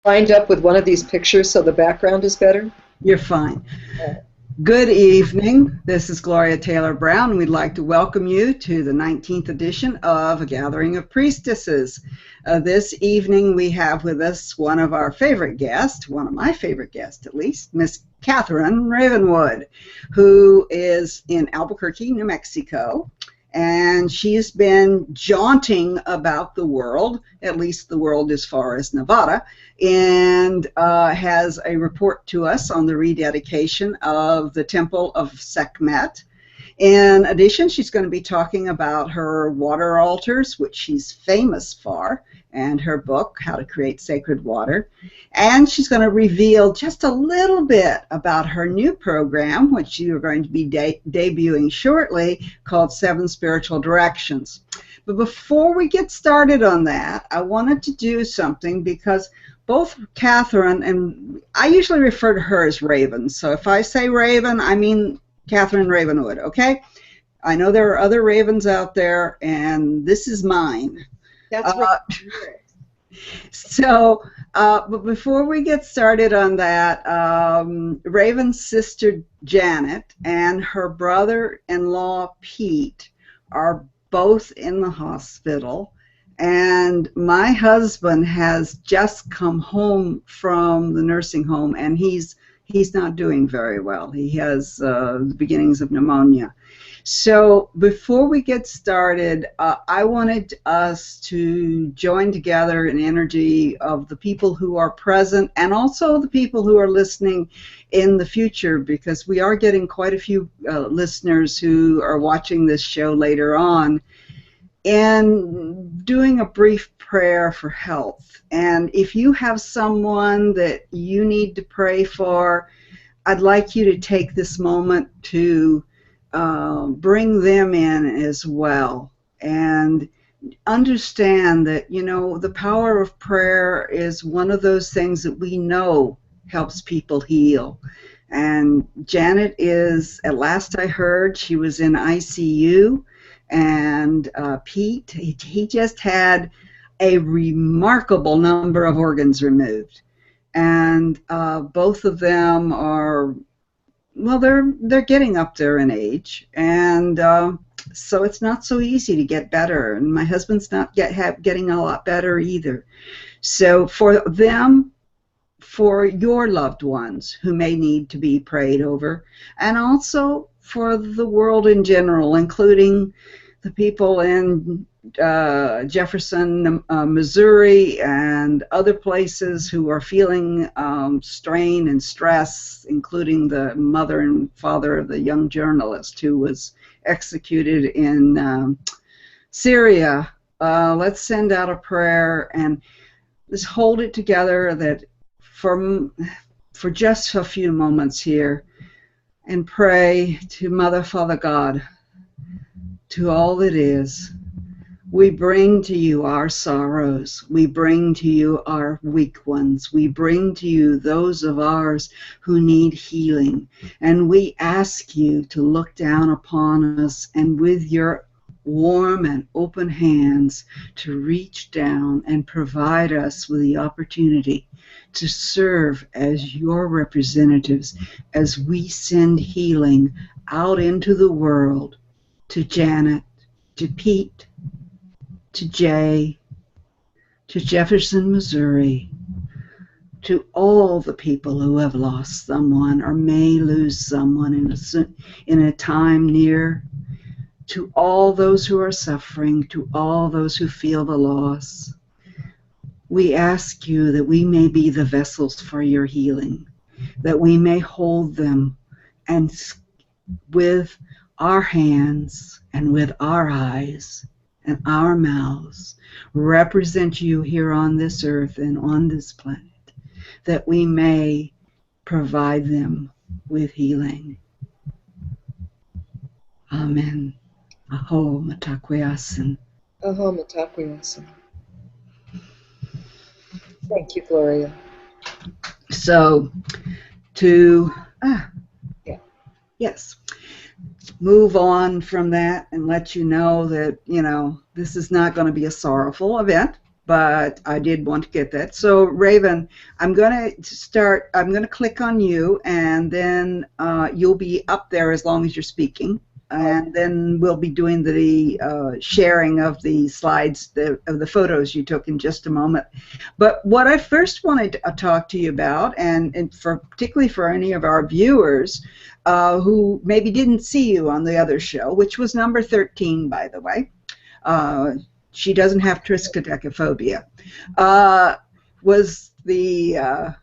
lined up with one of these pictures so the background is better? You're fine. Good evening. This is Gloria Taylor Brown. We'd like to welcome you to the 19th edition of A Gathering of Priestesses. This evening we have with us one of our favorite guests, one of my favorite guests at least, Miss Kathryn Ravenwood, who is in Albuquerque, New Mexico. And she's been jaunting about the world, at least the world as far as Nevada, and has a report to us on the rededication of the Temple of Sekhmet. In addition, she's going to be talking about her water altars, which she's famous for, and her book, How to Create Sacred Water. And she's going to reveal just a little bit about her new program, which you're going to be debuting shortly, called 7 Spiritual Directions. But before we get started on that, I wanted to do something because both Kathryn and I usually refer to her as Raven. So if I say Raven, I mean Kathryn Ravenwood, okay? I know there are other Ravens out there, and this is mine. That's right. So, but before we get started on that, Raven's sister Janet and her brother-in-law Pete are both in the hospital, and my husband has just come home from the nursing home, and he's not doing very well. He has the beginnings of pneumonia. So before we get started, I wanted us to join together in energy of the people who are present and also the people who are listening in the future, because we are getting quite a few listeners who are watching this show later on, and doing a brief prayer for health. And if you have someone that you need to pray for, I'd like you to take this moment to bring them in as well, and understand that, you know, the power of prayer is one of those things that we know helps people heal. And Janet is, at last I heard, she was in ICU, and Pete, he just had a remarkable number of organs removed, and both of them are, well, they're getting up there in age, and so it's not so easy to get better, and my husband's not getting a lot better either. So for them, for your loved ones who may need to be prayed over, and also for the world in general, including the people in Jefferson, Missouri, and other places who are feeling strain and stress, including the mother and father of the young journalist who was executed in Syria. Let's send out a prayer and let's hold it together that for just a few moments here, and pray to Mother, Father, God, to all that is. We bring to you our sorrows. We bring to you our weak ones. We bring to you those of ours who need healing. And we ask you to look down upon us and with your warm and open hands to reach down and provide us with the opportunity to serve as your representatives as we send healing out into the world to Janet, to Pete, to Jay, to Jefferson, Missouri, to all the people who have lost someone or may lose someone in a time near, to all those who are suffering, to all those who feel the loss. We ask you that we may be the vessels for your healing, that we may hold them and with our hands and with our eyes and our mouths represent you here on this earth and on this planet, that we may provide them with healing. Amen. Aho Matakweasin. Aho Matakweasin. Thank you, Gloria. So, to yes, move on from that and let you know that, you know, this is not going to be a sorrowful event, but I did want to get that. So Raven, I'm going to click on you, and then you'll be up there as long as you're speaking. And then we'll be doing the sharing of the slides, of the photos you took in just a moment. But what I first wanted to talk to you about, and particularly for any of our viewers who maybe didn't see you on the other show, which was number 13, by the way. She doesn't have triskaidekaphobia. Was the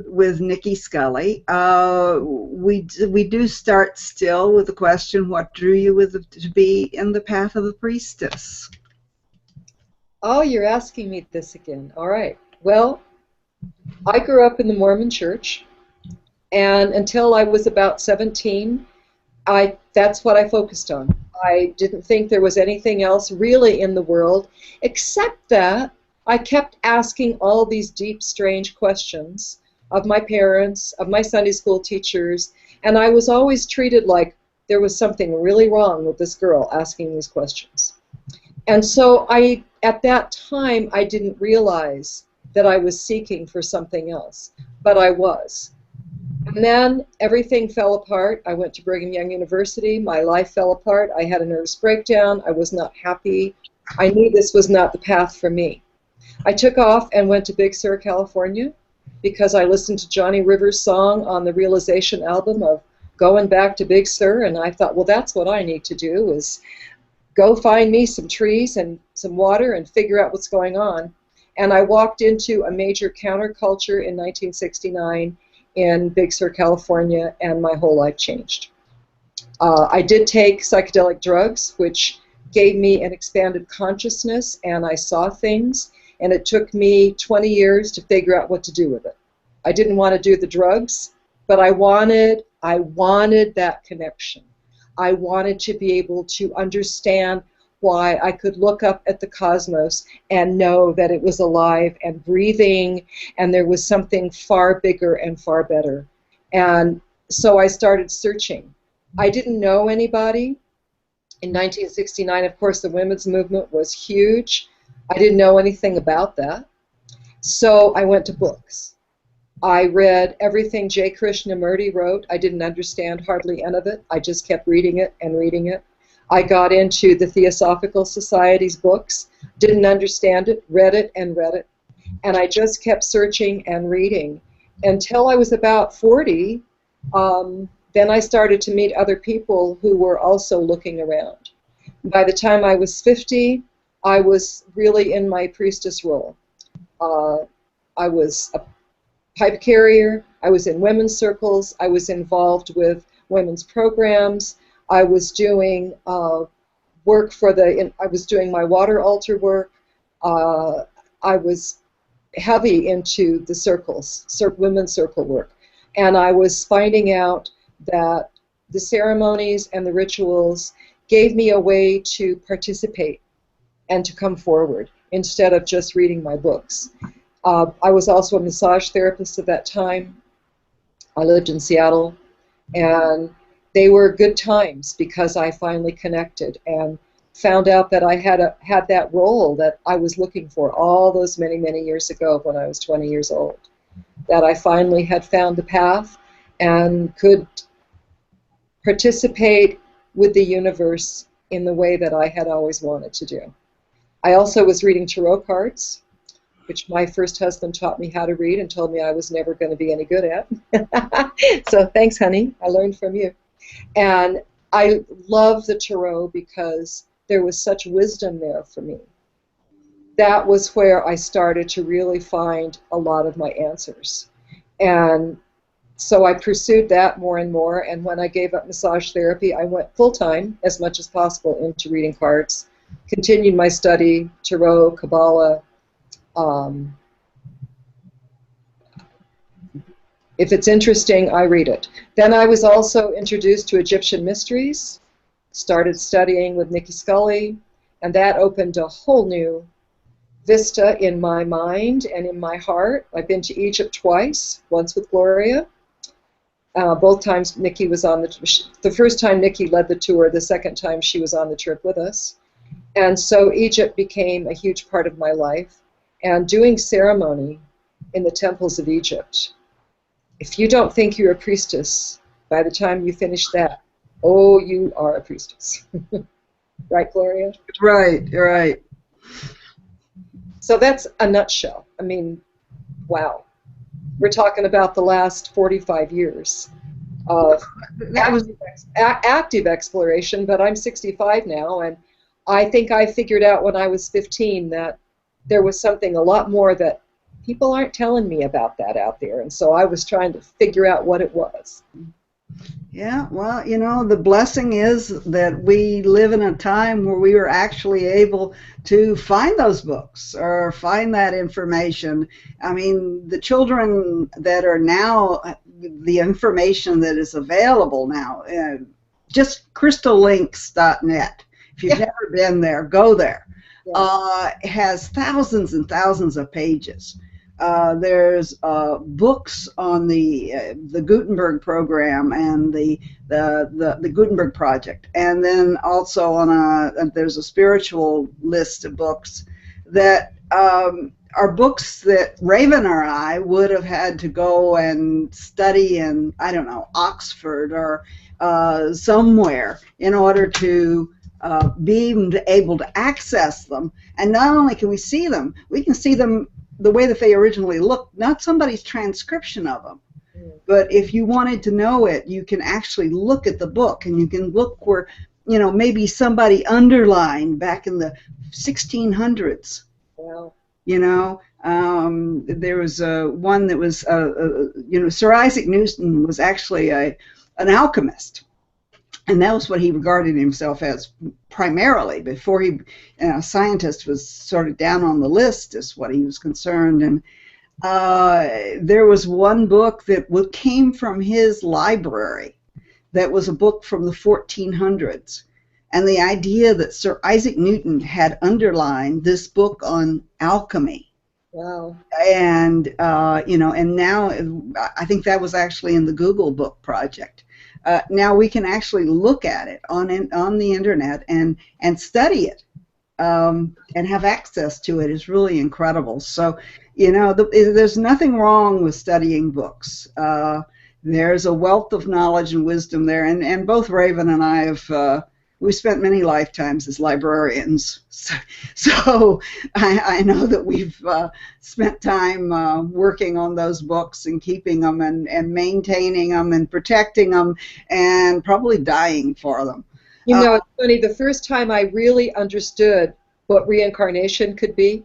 with Nicki Scully. We do start still with the question, what drew you to be in the path of the priestess? Oh, you're asking me this again. All right. Well, I grew up in the Mormon church, and until I was about 17, that's what I focused on. I didn't think there was anything else really in the world, except that I kept asking all these deep, strange questions of my parents, of my Sunday school teachers, and I was always treated like there was something really wrong with this girl asking these questions. And so at that time, I didn't realize that I was seeking for something else, but I was. And then everything fell apart. I went to Brigham Young University. My life fell apart. I had a nervous breakdown. I was not happy. I knew this was not the path for me. I took off and went to Big Sur, California, because I listened to Johnny Rivers' song on the Realization album of going back to Big Sur, and I thought, well, that's what I need to do, is go find me some trees and some water and figure out what's going on. And I walked into a major counterculture in 1969 in Big Sur, California, and my whole life changed. I did take psychedelic drugs, which gave me an expanded consciousness, and I saw things. And it took me 20 years to figure out what to do with it. I didn't want to do the drugs, but I wanted that connection. I wanted to be able to understand why I could look up at the cosmos and know that it was alive and breathing, and there was something far bigger and far better. And so I started searching. I didn't know anybody. In 1969, of course, the women's movement was huge. I didn't know anything about that. So I went to books. I read everything J. Krishnamurti wrote. I didn't understand hardly any of it. I just kept reading it and reading it. I got into the Theosophical Society's books, didn't understand it, read it and read it. And I just kept searching and reading until I was about 40. Then I started to meet other people who were also looking around. By the time I was 50, I was really in my priestess role. I was a pipe carrier. I was in women's circles. I was involved with women's programs. I was doing work I was doing my water altar work. I was heavy into the circles, women's circle work. And I was finding out that the ceremonies and the rituals gave me a way to participate and to come forward instead of just reading my books. I was also a massage therapist at that time. I lived in Seattle, and they were good times because I finally connected and found out that I had that role that I was looking for all those many, many years ago when I was 20 years old. That I finally had found the path and could participate with the universe in the way that I had always wanted to do. I also was reading tarot cards, which my first husband taught me how to read and told me I was never going to be any good at. So thanks, honey. I learned from you. And I love the tarot because there was such wisdom there for me. That was where I started to really find a lot of my answers. And so I pursued that more and more, and when I gave up massage therapy, I went full-time, as much as possible, into reading cards, continued my study, tarot, Kabbalah. If it's interesting, I read it. Then I was also introduced to Egyptian mysteries, started studying with Nicki Scully, and that opened a whole new vista in my mind and in my heart. I've been to Egypt twice, once with Gloria. Both times Nicki was on the first time Nicki led the tour, the second time she was on the trip with us. And so Egypt became a huge part of my life. And doing ceremony in the temples of Egypt, if you don't think you're a priestess by the time you finish that, oh, you are a priestess. Right, Gloria? Right, right. So that's a nutshell. I mean, wow. We're talking about the last 45 years of active exploration, but I'm 65 now, and I think I figured out when I was 15 that there was something a lot more that people aren't telling me about that out there, and so I was trying to figure out what it was. Yeah, well, you know, the blessing is that we live in a time where we were actually able to find those books or find that information. I mean, the children that are now, the information that is available now, just crystallinks.net. If you've never been there, go there. Has thousands and thousands of pages. There's books on the Gutenberg program and the Gutenberg project, and then also on there's a spiritual list of books that are books that Raven or I would have had to go and study in, I don't know, Oxford or somewhere in order to be able to access them. And not only can we see them, we can see them the way that they originally looked, not somebody's transcription of them. But if you wanted to know it, you can actually look at the book, and you can look where, you know, maybe somebody underlined back in the 1600s. Wow. You know, there was one that was, you know, Sir Isaac Newton was actually an alchemist. And that was what he regarded himself as primarily. Before he, a scientist, was sort of down on the list as what he was concerned. And there was one book that came from his library that was a book from the 1400s. And the idea that Sir Isaac Newton had underlined this book on alchemy. Wow. And, you know, and now I think that was actually in the Google Book Project. Now we can actually look at it on the internet and study it and have access to it. Is really incredible. So, you know, there's nothing wrong with studying books. There's a wealth of knowledge and wisdom there, and both Raven and I have we spent many lifetimes as librarians. So I know that we've spent time working on those books and keeping them and maintaining them and protecting them and probably dying for them. You know, it's funny, the first time I really understood what reincarnation could be,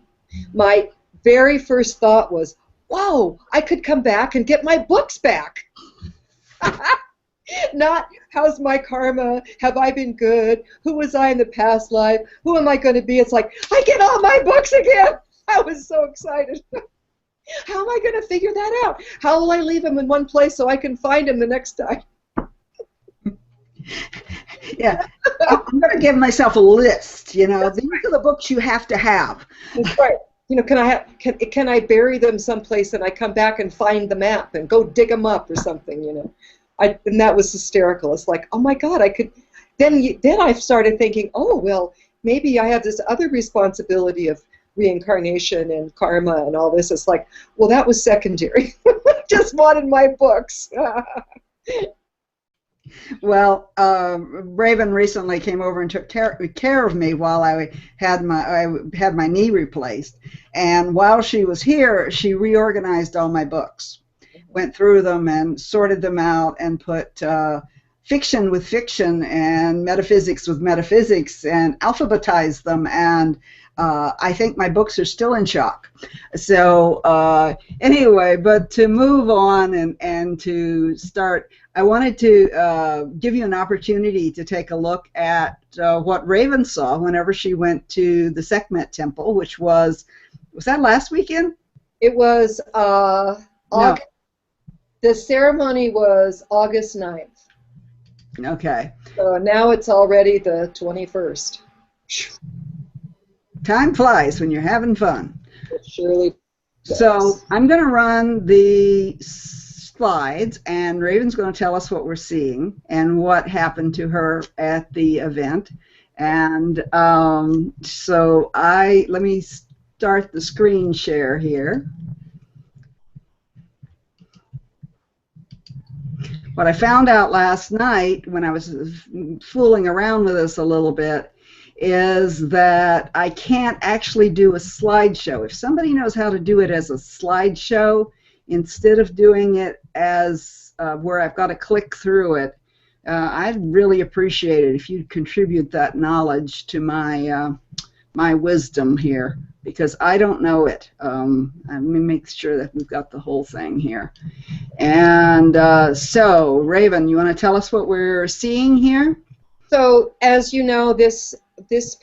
my very first thought was, whoa, I could come back and get my books back. Not, how's my karma? Have I been good? Who was I in the past life? Who am I going to be? It's like, I get all my books again. I was so excited. How am I going to figure that out? How will I leave them in one place so I can find them the next time? Yeah, I'm going to give myself a list. You know, these are the books you have to have. That's right. You know, can I bury them someplace and I come back and find the map and go dig them up or something? You know. And that was hysterical. It's like, oh my God, I could. Then I started thinking, oh well, maybe I have this other responsibility of reincarnation and karma and all this. It's like, well, that was secondary. I just wanted my books. Well, Raven recently came over and took care of me while I had my knee replaced, and while she was here, she reorganized all my books. Went through them and sorted them out and put fiction with fiction and metaphysics with metaphysics and alphabetized them, and I think my books are still in shock. So anyway, but to move on and to start, I wanted to give you an opportunity to take a look at what Raven saw whenever she went to the Sekhmet temple, which was that last weekend? It was August. The ceremony was August 9th. Okay. So now it's already the 21st. Time flies when you're having fun. It surely does. So I'm going to run the slides, and Raven's going to tell us what we're seeing and what happened to her at the event. And so let me start the screen share here. What I found out last night when I was fooling around with this a little bit is that I can't actually do a slideshow. If somebody knows how to do it as a slideshow, instead of doing it as where I've got to click through it, I'd really appreciate it if you'd contribute that knowledge to my wisdom here, because I don't know it. Let me make sure that we've got the whole thing here. And so, Raven, you want to tell us what we're seeing here? So, as you know, this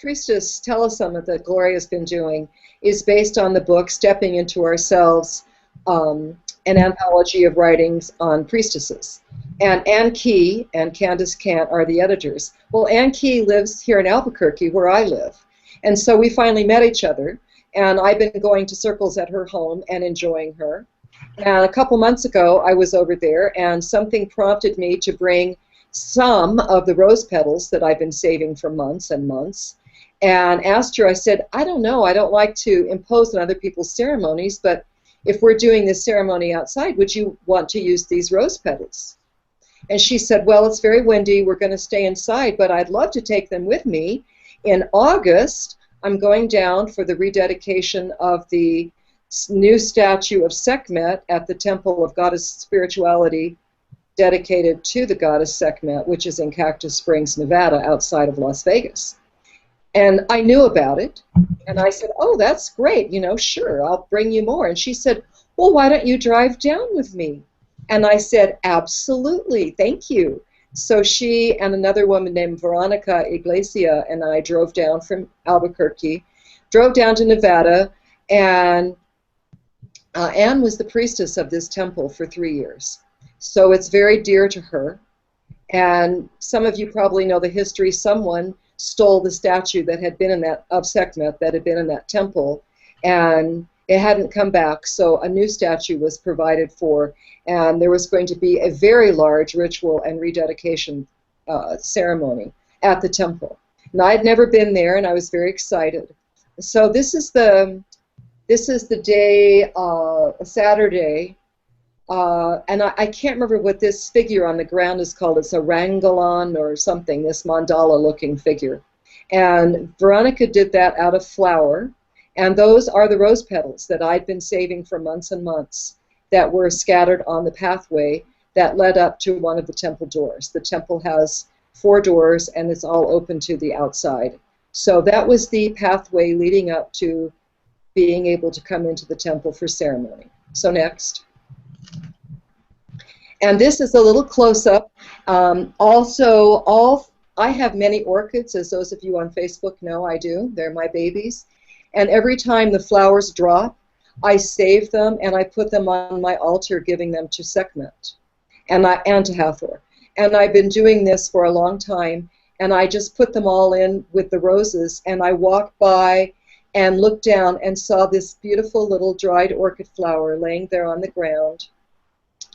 priestess telesummit that Gloria's been doing is based on the book Stepping Into Ourselves, an anthology of writings on priestesses. And Ann Key and Candace Cant are the editors. Well, Ann Key lives here in Albuquerque, where I live. And so we finally met each other. And I've been going to circles at her home and enjoying her. And a couple months ago, I was over there, and something prompted me to bring some of the rose petals that I've been saving for months and months, and asked her, I said, I don't know, I don't like to impose on other people's ceremonies, but if we're doing this ceremony outside, would you want to use these rose petals? And she said, well, it's very windy, we're going to stay inside, but I'd love to take them with me. In August, I'm going down for the rededication of the new statue of Sekhmet at the Temple of Goddess Spirituality, dedicated to the goddess Sekhmet, which is in Cactus Springs, Nevada, outside of Las Vegas. And I knew about it, and I said, oh, that's great, you know, sure, I'll bring you more. And she said, well, why don't you drive down with me? And I said, absolutely, thank you. So she and another woman named Veronica Iglesia and I drove down from Albuquerque, drove down to Nevada, and Anne was the priestess of this temple for 3 years. So it's very dear to her. And some of you probably know the history. Someone stole the statue that had been in that, of Sekhmet, that had been in that temple, and it hadn't come back. So a new statue was provided for, and there was going to be a very large ritual and rededication ceremony at the temple. And I had never been there, and I was very excited. So this is the day, Saturday, and I can't remember what this figure on the ground is called. It's a rangalan or something, this mandala-looking figure. And Veronica did that out of flour, and those are the rose petals that I'd been saving for months and months that were scattered on the pathway that led up to one of the temple doors. The temple has 4 doors, and it's all open to the outside. So that was the pathway leading up to being able to come into the temple for ceremony. So next. And this is a little close-up. I have many orchids, as those of you on Facebook know I do. They're my babies. And every time the flowers drop, I save them and I put them on my altar, giving them to Sekhmet and to Hathor. And I've been doing this for a long time, and I just put them all in with the roses, and I walked by and looked down and saw this beautiful little dried orchid flower laying there on the ground.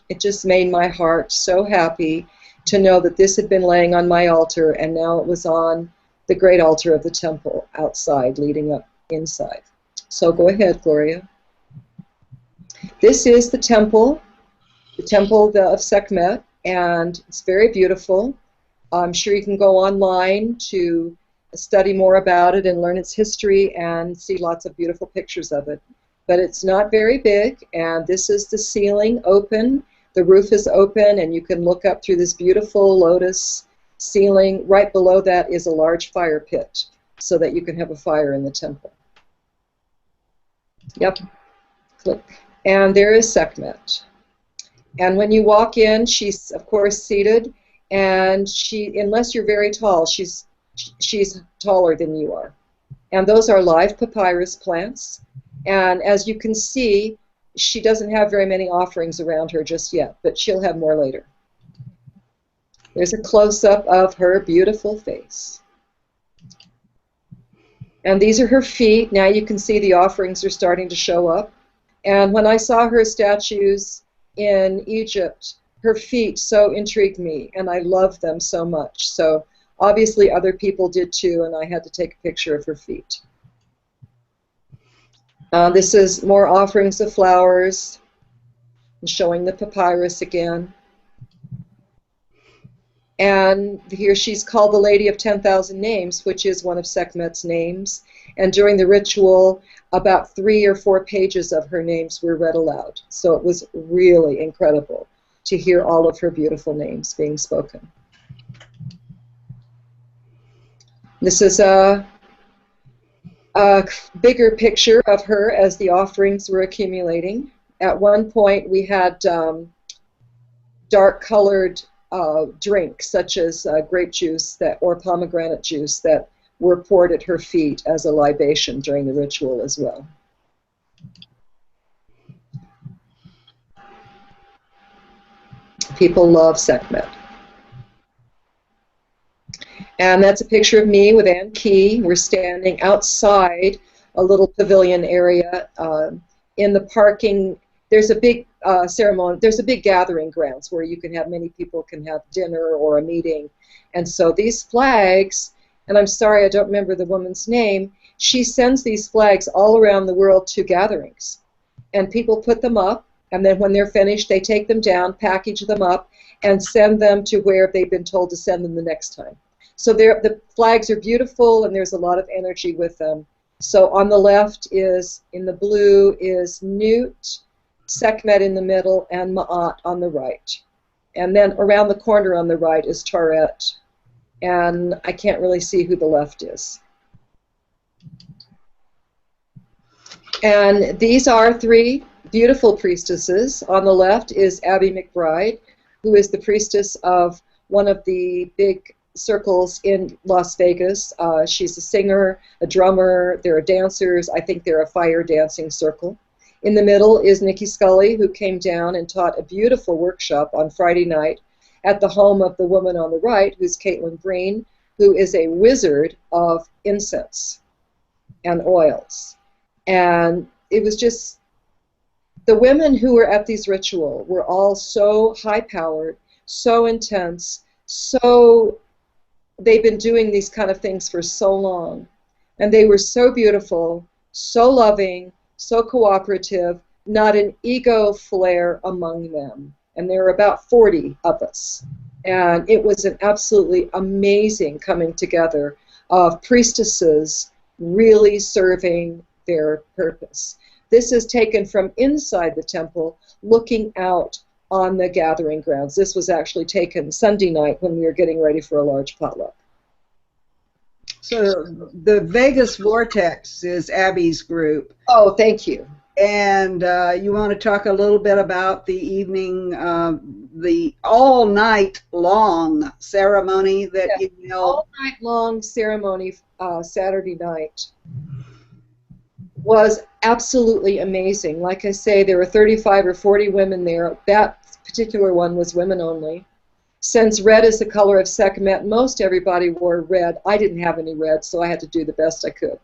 It just made my heart so happy to know that this had been laying on my altar, and now it was on the great altar of the temple outside, leading up inside. So go ahead, Gloria. This is the temple of Sekhmet, and it's very beautiful. I'm sure you can go online to study more about it and learn its history and see lots of beautiful pictures of it. But it's not very big, and this is the ceiling open. The roof is open, and you can look up through this beautiful lotus ceiling. Right below that is a large fire pit, so that you can have a fire in the temple. Yep. Click. And there is Sekhmet. And when you walk in, she's, of course, seated, and she, unless you're very tall, she's taller than you are. And those are live papyrus plants. And as you can see, she doesn't have very many offerings around her just yet, but she'll have more later. There's a close-up of her beautiful face. And these are her feet. Now you can see the offerings are starting to show up. And when I saw her statues in Egypt, her feet so intrigued me, and I love them so much. So Obviously, other people did too, and I had to take a picture of her feet. This is more offerings of flowers, showing the papyrus again. And here she's called the Lady of 10,000 Names, which is one of Sekhmet's names. And during the ritual, about 3 or 4 pages of her names were read aloud. So it was really incredible to hear all of her beautiful names being spoken. This is a bigger picture of her as the offerings were accumulating. At one point, we had dark-colored drinks, such as grape juice or pomegranate juice, that were poured at her feet as a libation during the ritual as well. People love Sekhmet. And that's a picture of me with Ann Key. We're standing outside a little pavilion area in the parking. There's a big ceremony. There's a big gathering grounds where you can have many people can have dinner or a meeting. And so these flags, and I'm sorry I don't remember the woman's name, she sends these flags all around the world to gatherings. And people put them up, and then when they're finished, they take them down, package them up, and send them to where they've been told to send them the next time. So the flags are beautiful, and there's a lot of energy with them. So on the left is, in the blue, is Nut, Sekhmet in the middle, and Ma'at on the right. And then around the corner on the right is Taret. And I can't really see who the left is. And these are 3 beautiful priestesses. On the left is Abby McBride, who is the priestess of one of the big circles in Las Vegas. She's a singer, a drummer, there are dancers. I think they're a fire dancing circle. In the middle is Nicki Scully, who came down and taught a beautiful workshop on Friday night at the home of the woman on the right, who's Caitlin Green, who is a wizard of incense and oils. And it was just, the women who were at these rituals were all so high-powered, so intense, so they've been doing these kind of things for so long. And they were so beautiful, so loving, so cooperative, not an ego flare among them. And there were about 40 of us. And it was an absolutely amazing coming together of priestesses really serving their purpose. This is taken from inside the temple, looking out on the gathering grounds. This was actually taken Sunday night when we were getting ready for a large potluck. So the Vegas Vortex is Abby's group. Oh, thank you. And you want to talk a little bit about the evening, the all-night long ceremony that you held? All-night long ceremony Saturday night was absolutely amazing. Like I say, there were 35 or 40 women there. That particular one was women only. Since red is the color of Sekhmet, most everybody wore red. I didn't have any red, so I had to do the best I could.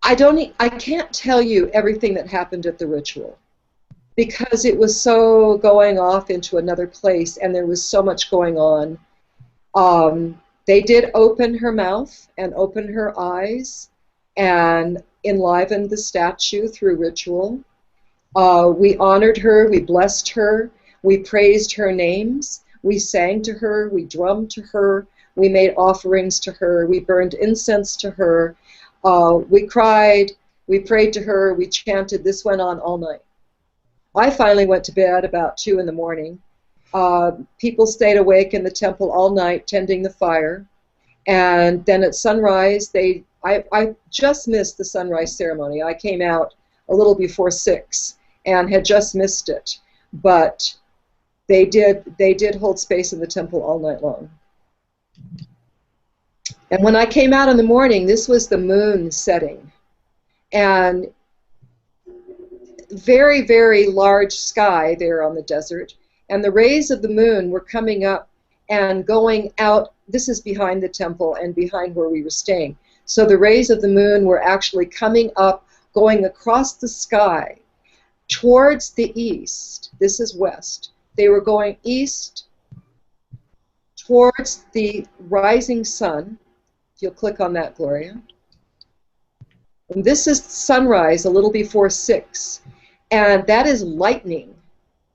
I can't tell you everything that happened at the ritual because it was so going off into another place and there was so much going on. They did open her mouth and open her eyes and enlivened the statue through ritual. We honored her, we blessed her, we praised her names, we sang to her, we drummed to her, we made offerings to her, we burned incense to her. We cried, we prayed to her, we chanted. This went on all night. I finally went to bed about 2 in the morning. People stayed awake in the temple all night tending the fire. And then at sunrise, I just missed the sunrise ceremony. I came out a little before 6 and had just missed it. But they did hold space in the temple all night long. And when I came out in the morning, this was the moon setting. And very, very large sky there on the desert. And the rays of the moon were coming up and going out. This is behind the temple and behind where we were staying. So the rays of the moon were actually coming up, going across the sky towards the east. This is west. They were going east towards the rising sun. If you'll click on that, Gloria. And this is sunrise a little before 6, and that is lightning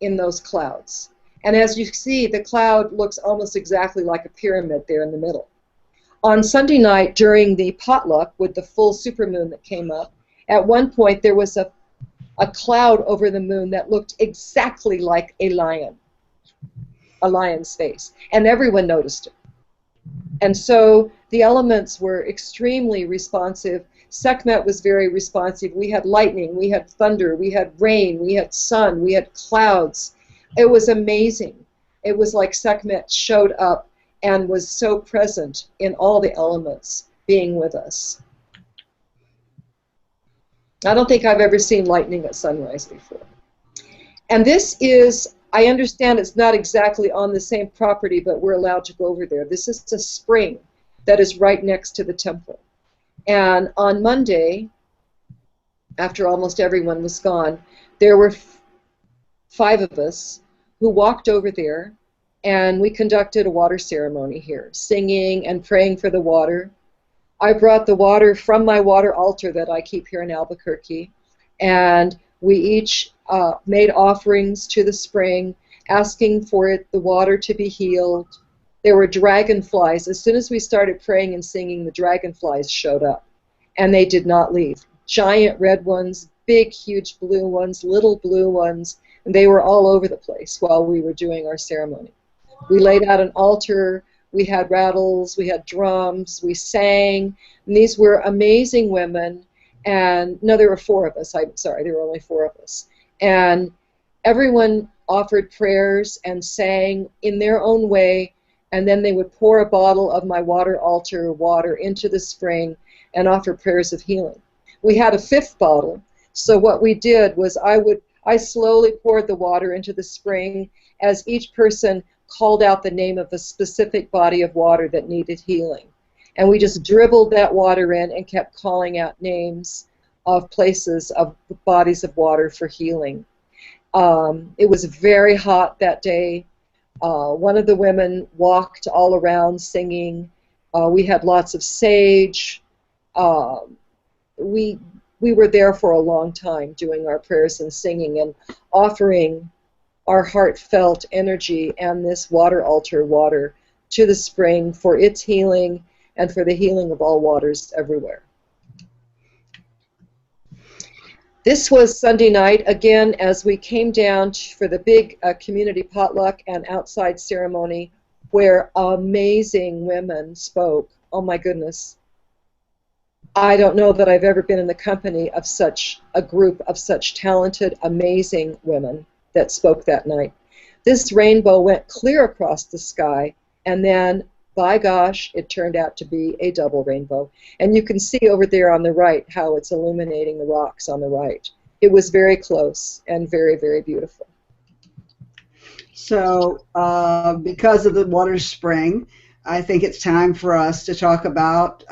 in those clouds. And as you see, the cloud looks almost exactly like a pyramid there in the middle. On Sunday night during the potluck with the full supermoon that came up, at one point there was a cloud over the moon that looked exactly like a lion's face, and everyone noticed it. And so the elements were extremely responsive. Sekhmet was very responsive. We had lightning, we had thunder, we had rain, we had sun, we had clouds. It was amazing. It was like Sekhmet showed up and was so present in all the elements being with us. I don't think I've ever seen lightning at sunrise before. And this is, I understand it's not exactly on the same property, but we're allowed to go over there. This is a spring that is right next to the temple. And on Monday, after almost everyone was gone, there were 5 of us who walked over there, and we conducted a water ceremony here, singing and praying for the water. I brought the water from my water altar that I keep here in Albuquerque, and we each made offerings to the spring, asking for the water to be healed. There were dragonflies. As soon as we started praying and singing, the dragonflies showed up, and they did not leave. Giant red ones, big, huge blue ones, little blue ones, and they were all over the place while we were doing our ceremony. We laid out an altar. We had rattles, we had drums, we sang, and these were amazing women. And no, there were 4 of us. I'm sorry, there were only 4 of us. And everyone offered prayers and sang in their own way, and then they would pour a bottle of my water altar water into the spring and offer prayers of healing. We had a 5th bottle, so what we did was I slowly poured the water into the spring as each person called out the name of a specific body of water that needed healing. And we just dribbled that water in and kept calling out names of places, of bodies of water for healing. It was very hot that day. One of the women walked all around singing. We had lots of sage. We were there for a long time doing our prayers and singing and offering our heartfelt energy and this water altar water to the spring for its healing and for the healing of all waters everywhere. This was Sunday night, again, as we came down for the big community potluck and outside ceremony where amazing women spoke. Oh my goodness. I don't know that I've ever been in the company of such a group of such talented, amazing women that spoke that night. This rainbow went clear across the sky, and then, by gosh, it turned out to be a double rainbow. And you can see over there on the right how it's illuminating the rocks on the right. It was very close and very, very beautiful. So, because of the water spring, I think it's time for us to talk about,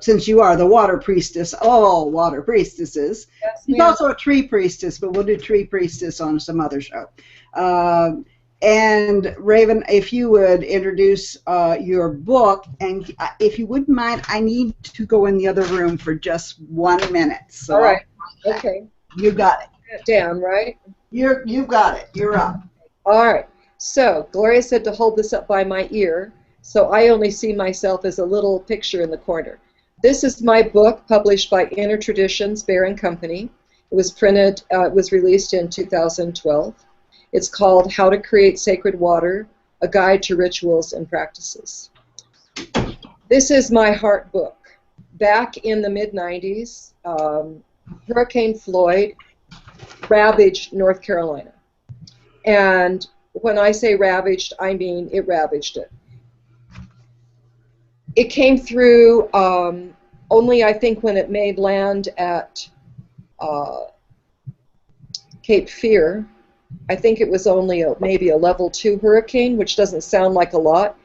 since you are the water priestess, all water priestesses. Yes, she's also a tree priestess, but we'll do tree priestess on some other show. And Raven, if you would introduce your book, and if you wouldn't mind, I need to go in the other room for just 1 minute. So all right. Okay. You got it. Down, right? You've got it. You're up. All right. So Gloria said to hold this up by my ear. So I only see myself as a little picture in the corner. This is my book published by Inner Traditions, Bear and Company. It was printed, it was released in 2012. It's called How to Create Sacred Water, A Guide to Rituals and Practices. This is my heart book. Back in the mid-90s, Hurricane Floyd ravaged North Carolina. And when I say ravaged, I mean it ravaged it. It came through only, I think, when it made land at Cape Fear. I think it was only maybe a level 2 hurricane, which doesn't sound like a lot,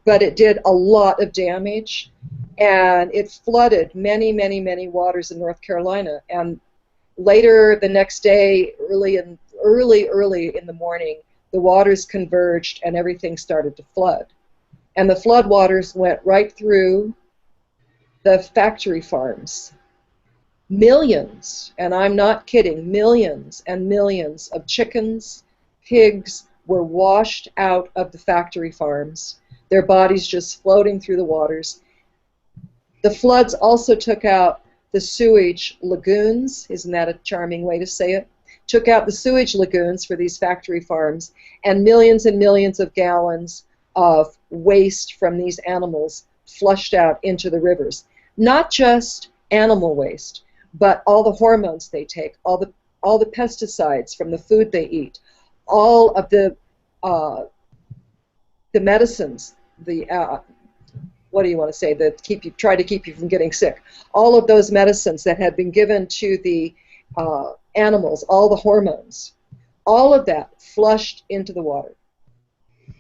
but it did a lot of damage, and it flooded many, many, many waters in North Carolina. And later the next day, early in the morning, the waters converged and everything started to flood. and the floodwaters went right through the factory farms. Millions, and I'm not kidding, millions and millions of chickens, pigs were washed out of the factory farms, their bodies just floating through the waters. The floods also took out the sewage lagoons, isn't that a charming way to say it? Took out the sewage lagoons for these factory farms, and millions of gallons of waste from these animals flushed out into the rivers. Not just animal waste, but all the hormones they take, all the pesticides from the food they eat, all of the medicines, the what do you want to say, that try to keep you from getting sick. All of those medicines that had been given to the animals, all the hormones, all of that flushed into the water.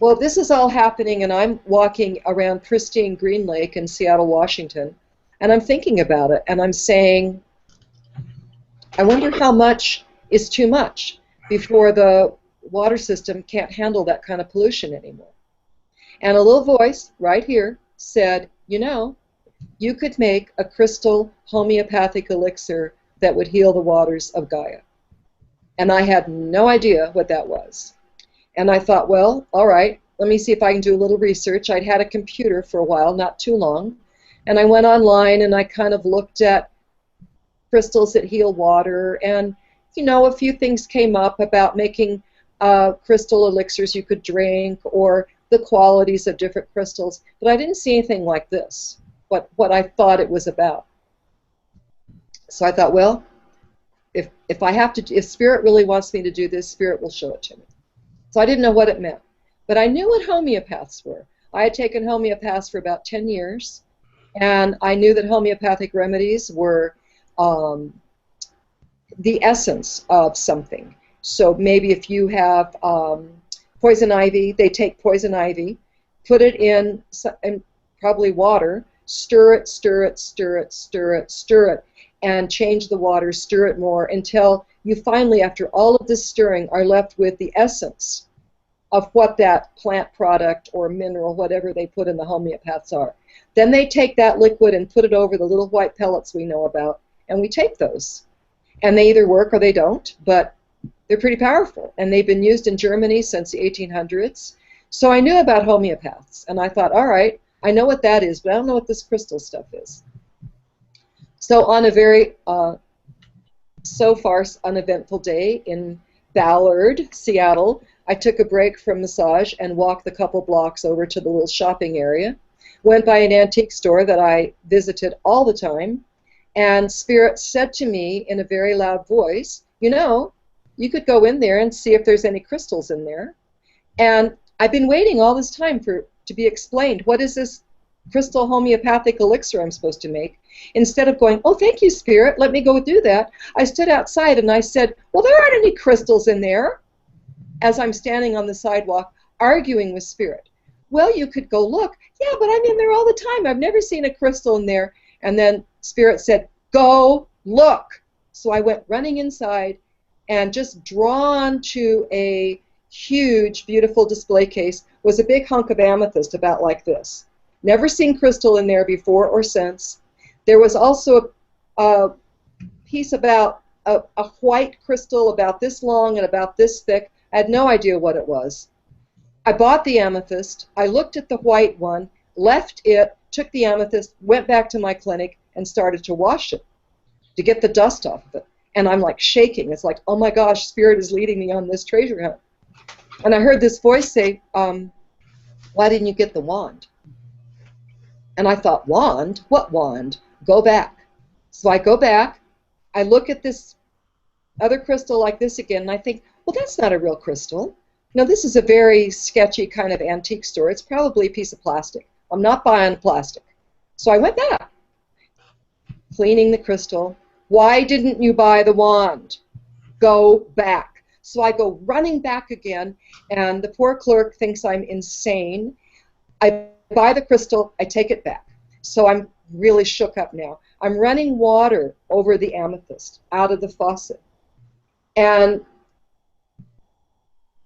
Well, this is all happening, and I'm walking around pristine Green Lake in Seattle, Washington, and I'm thinking about it, and I'm saying, I wonder how much is too much before the water system can't handle that kind of pollution anymore. And a little voice right here said, you know, you could make a crystal homeopathic elixir that would heal the waters of Gaia. And I had no idea what that was. And I thought, well, all right, let me see if I can do a little research. I'd had a computer for a while, not too long, and I went online and I kind of looked at crystals that heal water, and, you know, a few things came up about making crystal elixirs you could drink, or the qualities of different crystals, but I didn't see anything like this, what I thought it was about. So I thought, well, if Spirit really wants me to do this, Spirit will show it to me. So I didn't know what it meant, but I knew what homeopaths were. I had taken homeopaths for about 10 years, and I knew that homeopathic remedies were the essence of something. So maybe if you have poison ivy, they take poison ivy, put it in probably water, stir it, stir it, stir it, stir it, stir it, and change the water, stir it more until you finally, after all of this stirring, are left with the essence of what that plant product or mineral, whatever they put in the homeopaths are. Then they take that liquid and put it over the little white pellets we know about, and we take those. And they either work or they don't, but they're pretty powerful, and they've been used in Germany since the 1800s. So I knew about homeopaths, and I thought, all right, I know what that is, but I don't know what this crystal stuff is. So on a very, so far, uneventful day in Ballard, Seattle, I took a break from massage and walked the couple blocks over to the little shopping area, went by an antique store that I visited all the time, and Spirit said to me in a very loud voice, you know, you could go in there and see if there's any crystals in there. And I've been waiting all this time to be explained, what is this crystal homeopathic elixir I'm supposed to make? Instead of going, oh, thank you, Spirit, let me go do that, I stood outside and I said, well, there aren't any crystals in there, as I'm standing on the sidewalk arguing with Spirit. Well, you could go look. Yeah, but I'm in there all the time. I've never seen a crystal in there. And then Spirit said, go look. So I went running inside, and just drawn to a huge, beautiful display case was a big hunk of amethyst about like this. Never seen crystal in there before or since. There was also a piece about a white crystal about this long and about this thick. I had no idea what it was. I bought the amethyst. I looked at the white one, left it, took the amethyst, went back to my clinic, and started to wash it to get the dust off of it. And I'm like shaking. It's like, oh my gosh, Spirit is leading me on this treasure hunt. And I heard this voice say, why didn't you get the wand? And I thought, wand? What wand? Go back. So I go back. I look at this other crystal like this again, and I think, well, that's not a real crystal. No, this is a very sketchy kind of antique store. It's probably a piece of plastic. I'm not buying plastic. So I went back, cleaning the crystal. Why didn't you buy the wand? Go back. So I go running back again, and the poor clerk thinks I'm insane. I buy the crystal, I take it back. So I'm really shook up now. I'm running water over the amethyst out of the faucet. And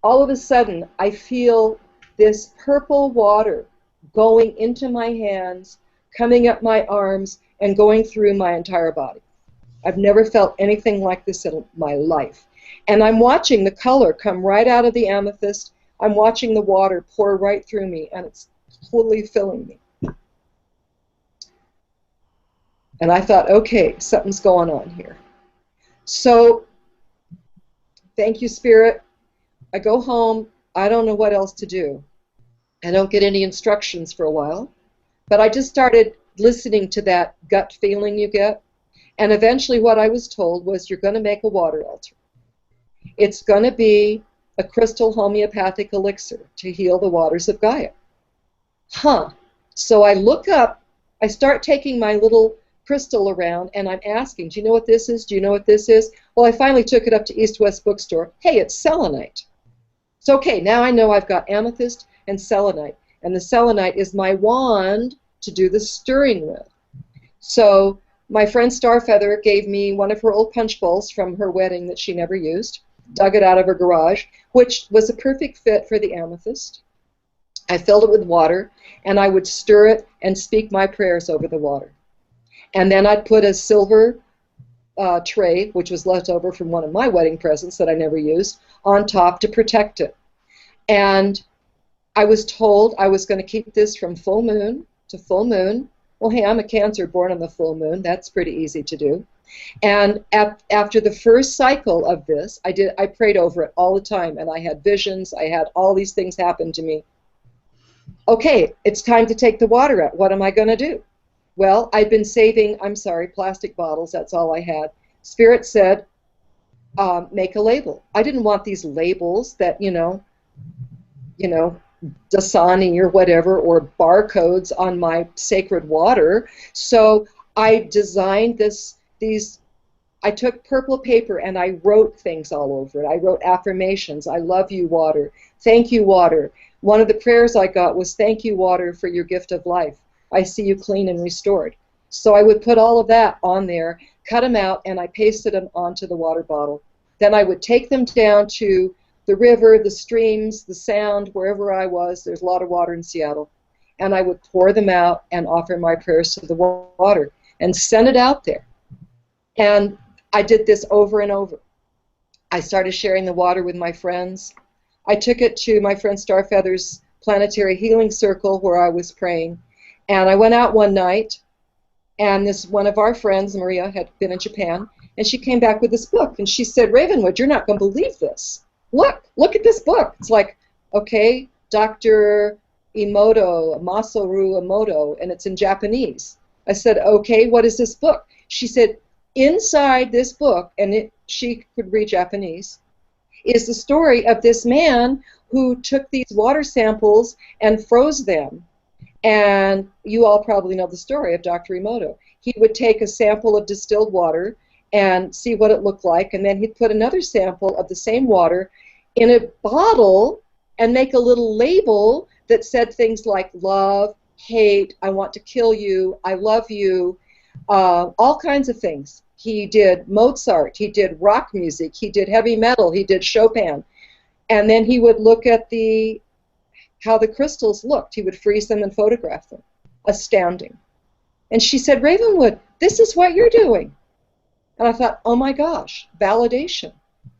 all of a sudden, I feel this purple water going into my hands, coming up my arms, and going through my entire body. I've never felt anything like this in my life. And I'm watching the color come right out of the amethyst. I'm watching the water pour right through me, and it's totally filling me. And I thought, okay, something's going on here. So, thank you, Spirit. I go home. I don't know what else to do. I don't get any instructions for a while. But I just started listening to that gut feeling you get. And eventually what I was told was, you're going to make a water altar. It's going to be a crystal homeopathic elixir to heal the waters of Gaia. Huh. So I look up, I start taking my little crystal around, and I'm asking, do you know what this is? Do you know what this is? Well, I finally took it up to East West Bookstore. Hey, it's selenite. So, okay, now I know I've got amethyst and selenite. And the selenite is my wand to do the stirring with. So my friend Starfeather gave me one of her old punch bowls from her wedding that she never used, dug it out of her garage, which was a perfect fit for the amethyst. I filled it with water, and I would stir it and speak my prayers over the water. And then I'd put a silver tray, which was left over from one of my wedding presents that I never used, on top to protect it. And I was told I was going to keep this from full moon to full moon. Well, hey, I'm a Cancer born on the full moon. That's pretty easy to do. And after the first cycle of this, I prayed over it all the time, and I had visions. I had all these things happen to me. Okay, it's time to take the water out. What am I going to do? Well, I'd been saving, plastic bottles. That's all I had. Spirit said, make a label. I didn't want these labels that, Dasani or whatever, or barcodes on my sacred water. So I designed I took purple paper and I wrote things all over it. I wrote affirmations. I love you, water. Thank you, water. One of the prayers I got was, thank you, water, for your gift of life. I see you clean and restored. So I would put all of that on there, cut them out, and I pasted them onto the water bottle. Then I would take them down to the river, the streams, the sound, wherever I was. There's a lot of water in Seattle. And I would pour them out and offer my prayers to the water and send it out there. And I did this over and over. I started sharing the water with my friends. I took it to my friend Starfeather's planetary healing circle where I was praying. And I went out one night, and one of our friends, Maria, had been in Japan, and she came back with this book. And she said, Ravenwood, you're not going to believe this. Look at this book. It's like, okay, Dr. Masaru Emoto, and it's in Japanese. I said, okay, what is this book? She said, inside this book, and she could read Japanese, is the story of this man who took these water samples and froze them. And you all probably know the story of Dr. Emoto. He would take a sample of distilled water and see what it looked like, and then he'd put another sample of the same water in a bottle and make a little label that said things like love, hate, I want to kill you, I love you, all kinds of things. He did Mozart, he did rock music, he did heavy metal, he did Chopin. And then he would look at how the crystals looked. He would freeze them and photograph them. Astounding. And she said, Ravenwood, this is what you're doing. And I thought, oh my gosh, validation.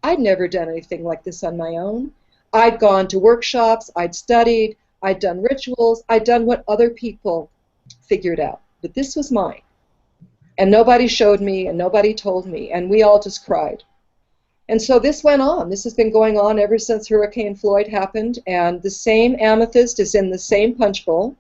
I'd never done anything like this on my own. I'd gone to workshops, I'd studied, I'd done rituals, I'd done what other people figured out. But this was mine. And nobody showed me, and nobody told me, and we all just cried. And so this went on. This has been going on ever since Hurricane Floyd happened, and the same amethyst is in the same punch bowl.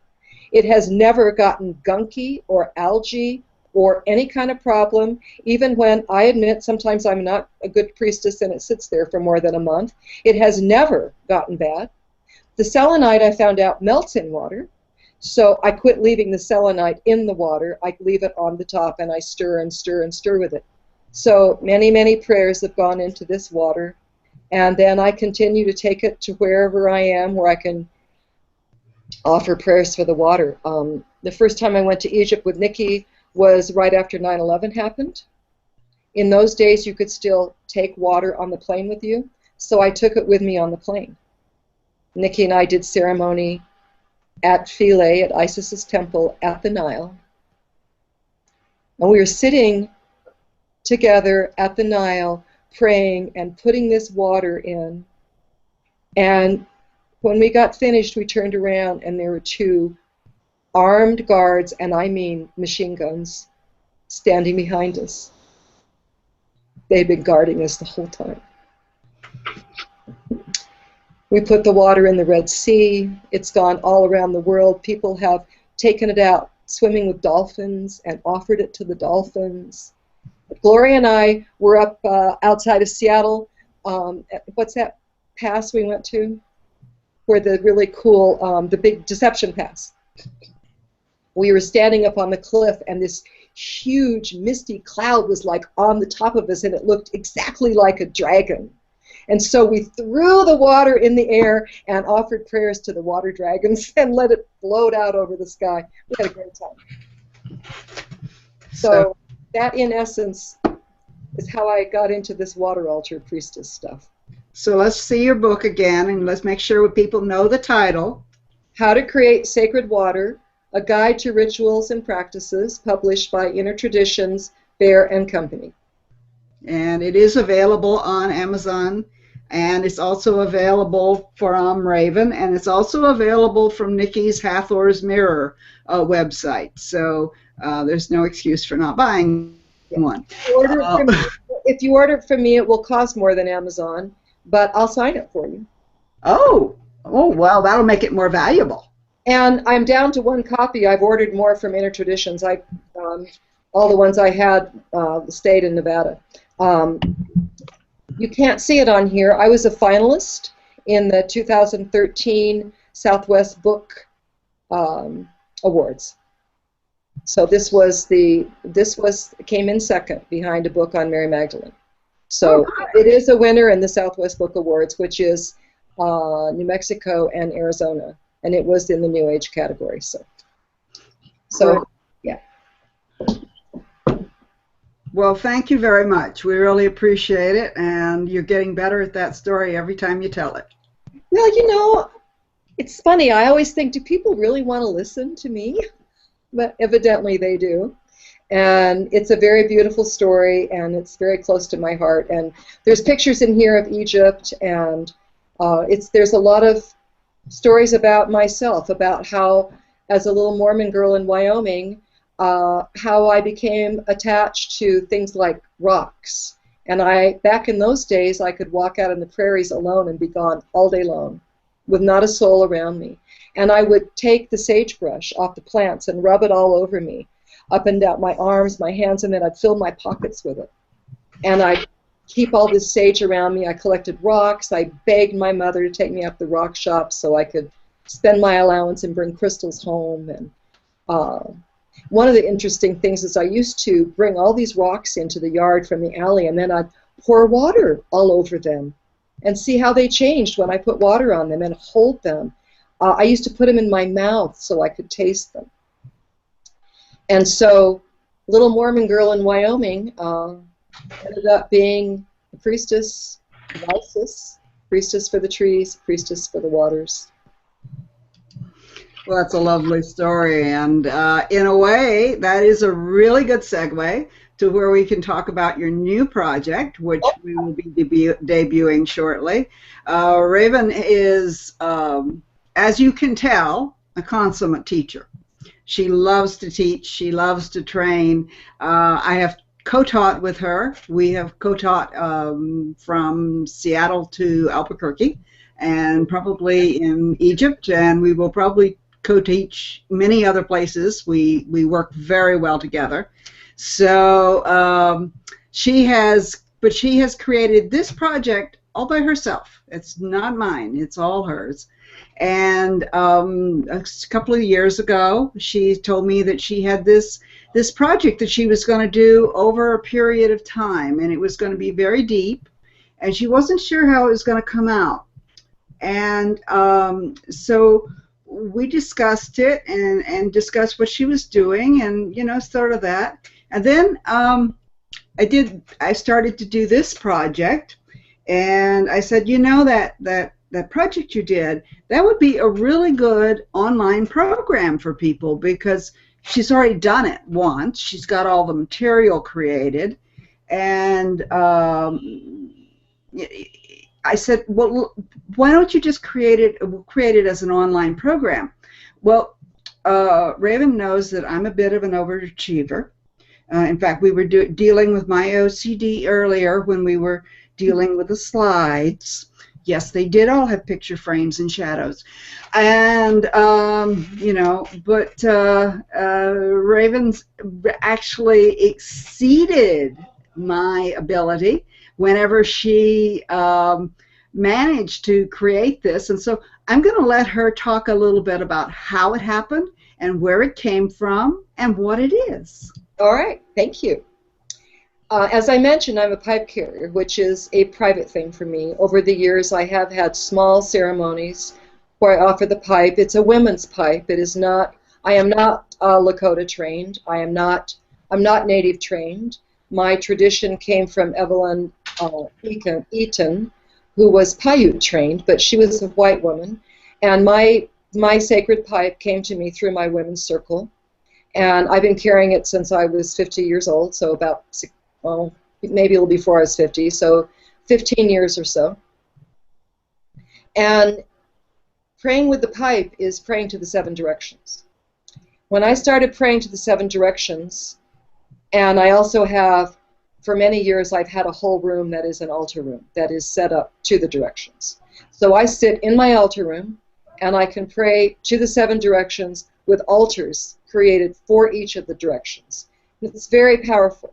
It has never gotten gunky or algae or any kind of problem, even when I admit sometimes I'm not a good priestess and it sits there for more than a month. It has never gotten bad. The selenite, I found out, melts in water, so I quit leaving the selenite in the water. I leave it on the top, and I stir and stir and stir with it. So many, many prayers have gone into this water, and then I continue to take it to wherever I am where I can offer prayers for the water. The first time I went to Egypt with Nicki was right after 9/11 happened. In those days, you could still take water on the plane with you, so I took it with me on the plane. Nicki and I did ceremony, at Philae, at Isis's temple at the Nile. And we were sitting together at the Nile praying and putting this water in. And when we got finished, we turned around and there were two armed guards, and I mean machine guns, standing behind us. They'd been guarding us the whole time. We put the water in the Red Sea. It's gone all around the world. People have taken it out swimming with dolphins and offered it to the dolphins. Gloria and I were up outside of Seattle. What's that pass we went to? Where the really cool, the big Deception Pass. We were standing up on the cliff, and this huge misty cloud was like on the top of us, and it looked exactly like a dragon. And so we threw the water in the air and offered prayers to the water dragons and let it float out over the sky. We had a great time. So that, in essence, is how I got into this water altar priestess stuff. So let's see your book again, and let's make sure people know the title. How to Create Sacred Water, A Guide to Rituals and Practices, published by Inner Traditions, Bear and Company. And it is available on Amazon, and it's also available from Raven, and it's also available from Nicki's Hathor's Mirror website. So there's no excuse for not buying one. If you order it from me, it will cost more than Amazon, but I'll sign it for you. Oh, well, that'll make it more valuable. And I'm down to one copy. I've ordered more from Inner Traditions. All the ones I had stayed in Nevada. You can't see it on here. I was a finalist in the 2013 Southwest Book Awards. So this came in second behind a book on Mary Magdalene. So it is a winner in the Southwest Book Awards, which is New Mexico and Arizona, and it was in the New Age category. So yeah. Well, thank you very much. We really appreciate it, and you're getting better at that story every time you tell it. Well, you know, it's funny. I always think, do people really want to listen to me? But evidently they do. And it's a very beautiful story, and it's very close to my heart. And there's pictures in here of Egypt, and there's a lot of stories about myself, about how, as a little Mormon girl in Wyoming, how I became attached to things like rocks. And back in those days, I could walk out in the prairies alone and be gone all day long with not a soul around me. And I would take the sagebrush off the plants and rub it all over me, up and down my arms, my hands, and then I'd fill my pockets with it. And I'd keep all this sage around me. I collected rocks. I begged my mother to take me up the rock shop so I could spend my allowance and bring crystals home. And one of the interesting things is I used to bring all these rocks into the yard from the alley, and then I'd pour water all over them and see how they changed when I put water on them and hold them. I used to put them in my mouth so I could taste them. And so, little Mormon girl in Wyoming ended up being a priestess of Isis, priestess for the trees, priestess for the waters. Well, that's a lovely story, and in a way, that is a really good segue to where we can talk about your new project, which we will be debuting shortly. Raven is, as you can tell, a consummate teacher. She loves to teach. She loves to train. I have co-taught with her. We have co-taught from Seattle to Albuquerque, and probably in Egypt, and we will probably co-teach many other places. We work very well together. So she has created this project all by herself. It's not mine. It's all hers. And a couple of years ago, she told me that she had this project that she was going to do over a period of time, and it was going to be very deep, and she wasn't sure how it was going to come out. And so we discussed it and discussed what she was doing, and sort of that. And then I started to do this project, and I said, that that project you did, that would be a really good online program for people, because she's already done it once. She's got all the material created, and I said, well, why don't you just create it as an online program? Well, Raven knows that I'm a bit of an overachiever. In fact, we were dealing with my OCD earlier when we were dealing with the slides. Yes, they did all have picture frames and shadows. And, you know, but Raven's actually exceeded my ability whenever she managed to create this. And so I'm going to let her talk a little bit about how it happened and where it came from and what it is. All right, thank you. As I mentioned, I'm a pipe carrier, which is a private thing for me. Over the years, I have had small ceremonies where I offer the pipe. It's a women's pipe. It is not. I am not Lakota trained. I'm not Native trained. My tradition came from Evelyn Eaton, who was Paiute trained, but she was a white woman. And my sacred pipe came to me through my women's circle. And I've been carrying it since I was 50 years old, so about, well, maybe a little before I was 50, so 15 years or so. And praying with the pipe is praying to the 7 directions. When I started praying to the 7 directions, and I also have, for many years, I've had a whole room that is an altar room that is set up to the directions. So I sit in my altar room, and I can pray to the 7 directions with altars created for each of the directions. It's very powerful.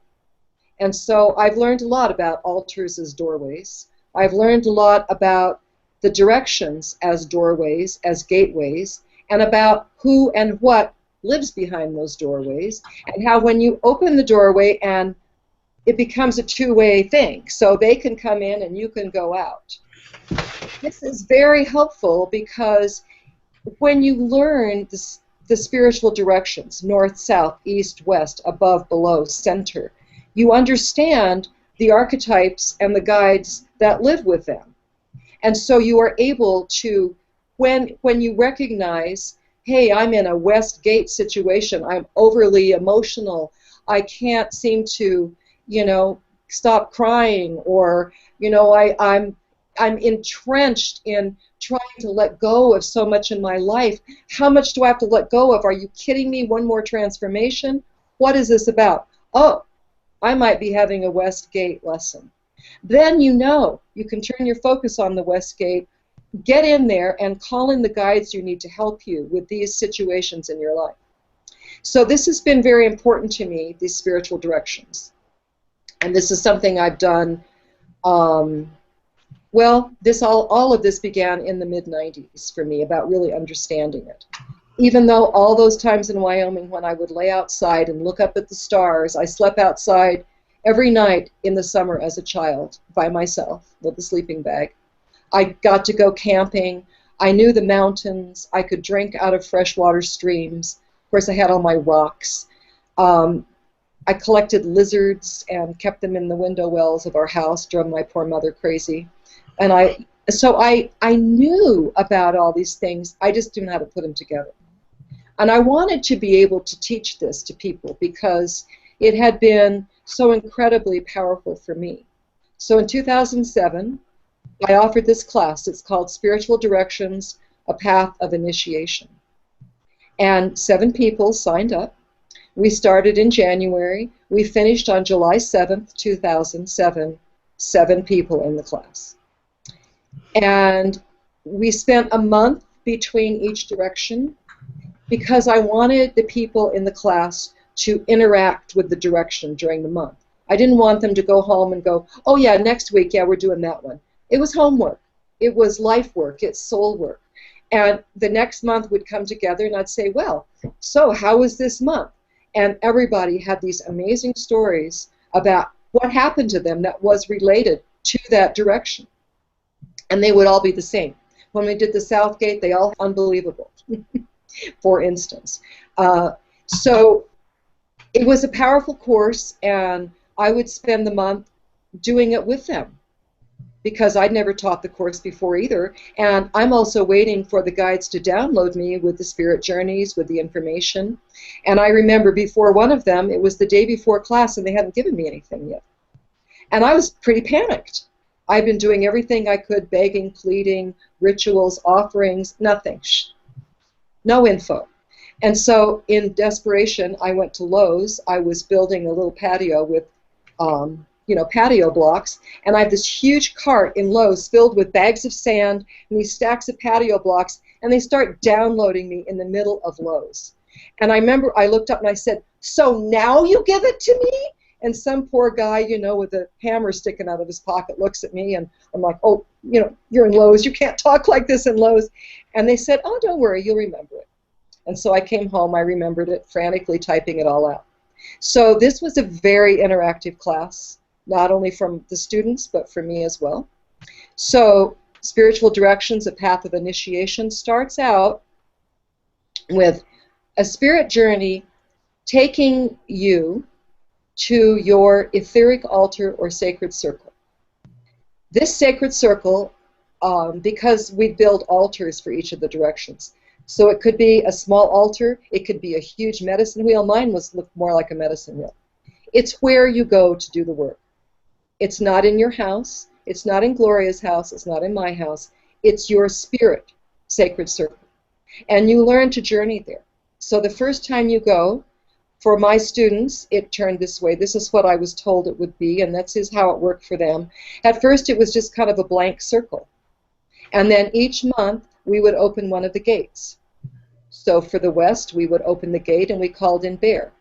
And so I've learned a lot about altars as doorways. I've learned a lot about the directions as doorways, as gateways, and about who and what lives behind those doorways, and how when you open the doorway and it becomes a two-way thing, so they can come in and you can go out. This is very helpful because when you learn the spiritual directions, north, south, east, west, above, below, center, you understand the archetypes and the guides that live with them. And so you are able to, when you recognize, hey, I'm in a West Gate situation, I'm overly emotional, I can't seem to, you know, stop crying, or, you know, I'm entrenched in trying to let go of so much in my life. How much do I have to let go of? Are you kidding me? One more transformation? What is this about? Oh, I might be having a West Gate lesson. Then you know you can turn your focus on the West Gate, get in there, and call in the guides you need to help you with these situations in your life. So this has been very important to me, these spiritual directions. And this is something I've done. Well, all of this began in the mid-90s for me, about really understanding it. Even though all those times in Wyoming when I would lay outside and look up at the stars, I slept outside every night in the summer as a child by myself with a sleeping bag. I got to go camping. I knew the mountains. I could drink out of freshwater streams. Of course, I had all my rocks. I collected lizards and kept them in the window wells of our house, drove my poor mother crazy. And I knew about all these things. I just didn't know how to put them together. And I wanted to be able to teach this to people because it had been so incredibly powerful for me. So in 2007, I offered this class. It's called Spiritual Directions, A Path of Initiation. And 7 people signed up. We started in January. We finished on July 7th, 2007, 7 people in the class. And we spent a month between each direction because I wanted the people in the class to interact with the direction during the month. I didn't want them to go home and go, oh yeah, next week, yeah, we're doing that one. It was homework. It was life work. It's soul work. And the next month would come together and I'd say, well, so how was this month? And everybody had these amazing stories about what happened to them that was related to that direction. And they would all be the same. When we did the South Gate, they all unbelievable, for instance. So it was a powerful course, and I would spend the month doing it with them. because I'd never taught the course before either. And I'm also waiting for the guides to download me with the spirit journeys, with the information. And I remember before one of them, it was the day before class, and they hadn't given me anything yet. And I was pretty panicked. I've been doing everything I could, begging, pleading, rituals, offerings, nothing. No info. And so in desperation, I went to Lowe's. I was building a little patio with patio blocks, and I have this huge cart in Lowe's filled with bags of sand and these stacks of patio blocks, and they start downloading me in the middle of Lowe's. And I remember I looked up and I said, "So now you give it to me?" And some poor guy, with a hammer sticking out of his pocket looks at me, and I'm like, "Oh, you're in Lowe's. You can't talk like this in Lowe's." And they said, "Oh, don't worry, you'll remember it." And so I came home, I remembered it, frantically typing it all out. So this was a very interactive class, not only from the students, but for me as well. So Spiritual Directions, A Path of Initiation, starts out with a spirit journey taking you to your etheric altar or sacred circle. This sacred circle, because we build altars for each of the directions, so it could be a small altar, it could be a huge medicine wheel. Mine looked more like a medicine wheel. It's where you go to do the work. It's not in your house, it's not in Gloria's house, it's not in my house. It's your spirit sacred circle. And you learn to journey there. So the first time you go, for my students, it turned this way. This is what I was told it would be, and that's how it worked for them. At first, it was just kind of a blank circle. And then each month, we would open one of the gates. So for the west, we would open the gate, and we called in Bear.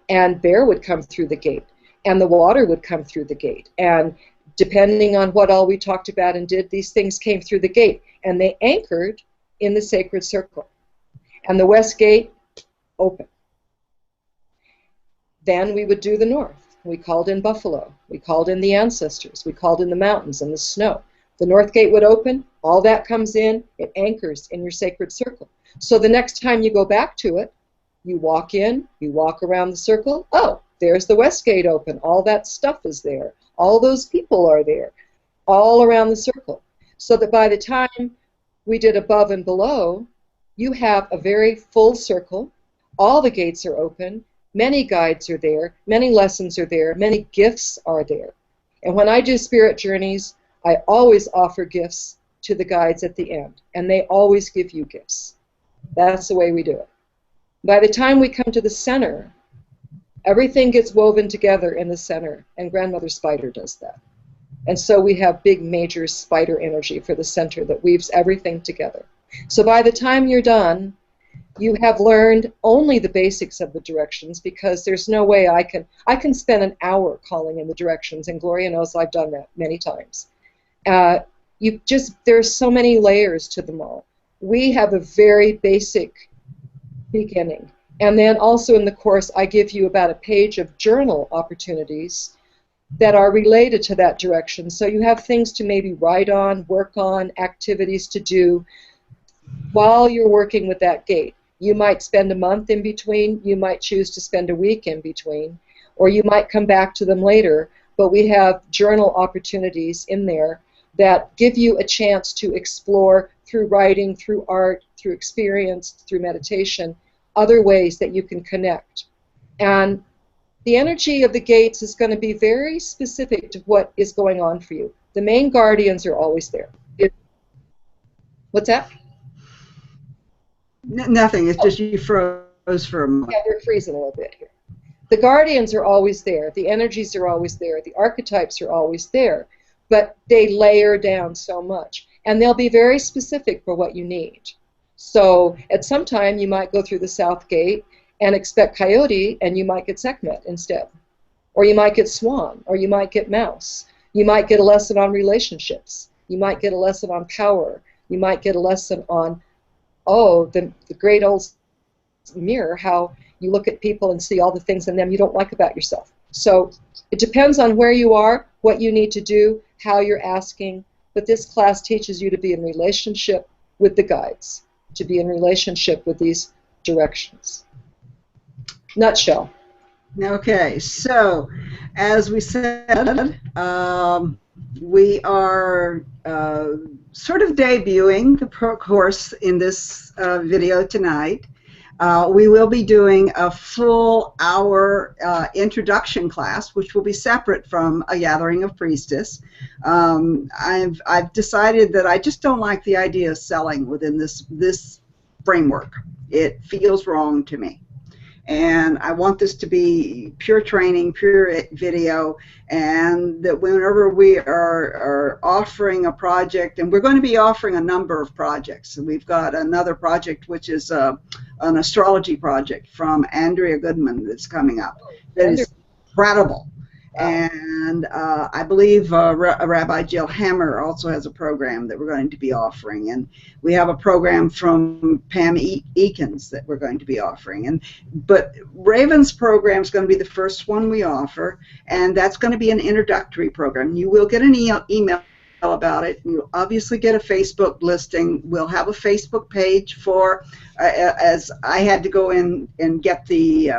And Bear would come through the gate, and the water would come through the gate. And depending on what all we talked about and did, these things came through the gate, and they anchored in the sacred circle. And the west gate, open. Then we would do the north. We called in Buffalo. We called in the ancestors. We called in the mountains and the snow. The north gate would open. All that comes in. It anchors in your sacred circle. So the next time you go back to it, you walk in, you walk around the circle. Oh, there's the west gate open. All that stuff is there. All those people are there, all around the circle. So that by the time we did above and below, you have a very full circle. All the gates are open. Many guides are there. Many lessons are there. Many gifts are there. And when I do spirit journeys, I always offer gifts to the guides at the end. And they always give you gifts. That's the way we do it. By the time we come to the center, everything gets woven together in the center. And Grandmother Spider does that. And so we have big, major spider energy for the center that weaves everything together. So by the time you're done, you have learned only the basics of the directions, because there's no way I can spend an hour calling in the directions, and Gloria knows I've done that many times. There's so many layers to them all. We have a very basic beginning. And then also in the course, I give you about a page of journal opportunities that are related to that direction. So you have things to maybe write on, work on, activities to do while you're working with that gate. You might spend a month in between, you might choose to spend a week in between, or you might come back to them later, but we have journal opportunities in there that give you a chance to explore through writing, through art, through experience, through meditation, other ways that you can connect. And the energy of the gates is going to be very specific to what is going on for you. The main guardians are always there. What's that? Nothing. It's just you froze for a moment. Yeah, we're freezing a little bit here. The guardians are always there. The energies are always there. The archetypes are always there. But they layer down so much. And they'll be very specific for what you need. So at some time, you might go through the south gate and expect coyote, and you might get Sekhmet instead. Or you might get swan, or you might get mouse. You might get a lesson on relationships. You might get a lesson on power. You might get a lesson on the great old mirror, how you look at people and see all the things in them you don't like about yourself. So it depends on where you are, what you need to do, how you're asking, but this class teaches you to be in relationship with the guides, to be in relationship with these directions. Nutshell. Okay, so as we said, We are sort of debuting the course in this video tonight. We will be doing a full hour introduction class, which will be separate from a gathering of priestess. I've decided that I just don't like the idea of selling within this framework. It feels wrong to me. And I want this to be pure training, pure video, and that whenever we are offering a project, and we're going to be offering a number of projects. And we've got another project which is an astrology project from Andrea Goodman that's coming up. That is incredible. Wow. And I believe Rabbi Jill Hammer also has a program that we're going to be offering, and we have a program from Pam Eakins that we're going to be offering. But Raven's program is going to be the first one we offer, and that's going to be an introductory program. You will get an email about it. You'll obviously get a Facebook listing. We'll have a Facebook page for, as I had to go in and get the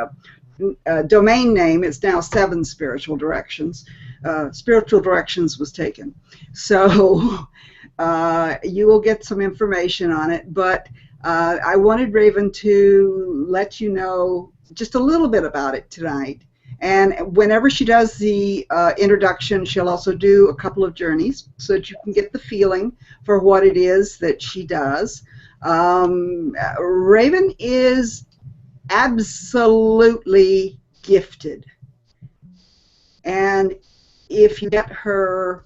domain name. It's now 7 Spiritual Directions. Spiritual Directions was taken. So you will get some information on it, but I wanted Raven to let you know just a little bit about it tonight. And whenever she does the introduction, she'll also do a couple of journeys so that you can get the feeling for what it is that she does. Raven is absolutely gifted, and if you get her,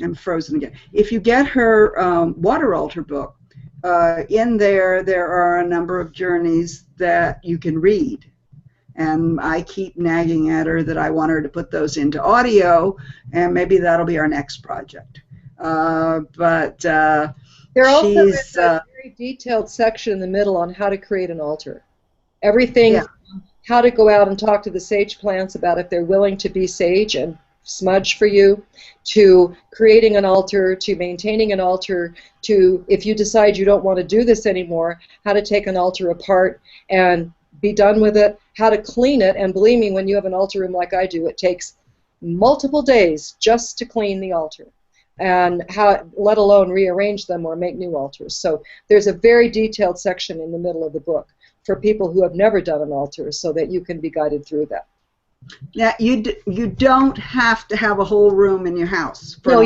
I'm frozen again, if you get her water altar book, in there are a number of journeys that you can read, and I keep nagging at her that I want her to put those into audio, and maybe that'll be our next project. But there also is a very detailed section in the middle on how to create an altar. Everything, yeah. How to go out and talk to the sage plants about if they're willing to be sage and smudge for you, to creating an altar, to maintaining an altar, to if you decide you don't want to do this anymore, how to take an altar apart and be done with it, how to clean it. And believe me, when you have an altar room like I do, it takes multiple days just to clean the altar, and how, let alone rearrange them or make new altars. So there's a very detailed section in the middle of the book for people who have never done an altar, so that you can be guided through that. Now, you don't have to have a whole room in your house. No,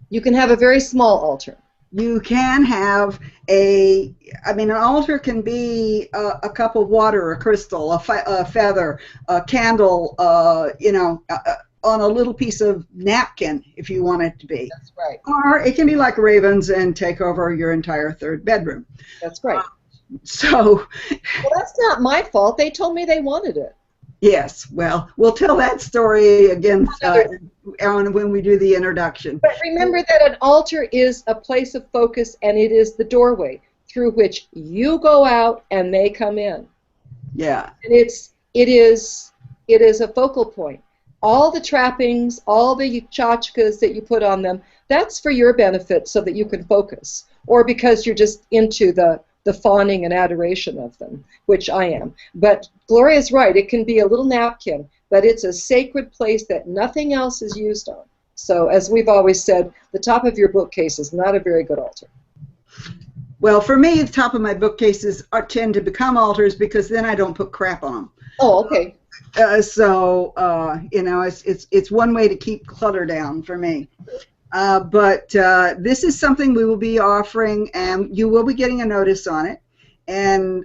you can have a very small altar. You can have an altar can be a cup of water, a crystal, a feather, a candle, on a little piece of napkin, if you want it to be. That's right. Or it can be like Raven's and take over your entire third bedroom. That's right. Well, that's not my fault. They told me they wanted it. Yes. Well, we'll tell that story again when we do the introduction. But remember that an altar is a place of focus, and it is the doorway through which you go out and they come in. Yeah. And it is a focal point. All the trappings, all the tchotchkes that you put on them, that's for your benefit so that you can focus, or because you're just into the fawning and adoration of them, which I am. But Gloria's right, it can be a little napkin, but it's a sacred place that nothing else is used on. So as we've always said, the top of your bookcase is not a very good altar. Well, for me, the top of my bookcases tend to become altars because then I don't put crap on them. Oh, okay. It's one way to keep clutter down for me. But this is something we will be offering, and you will be getting a notice on it. And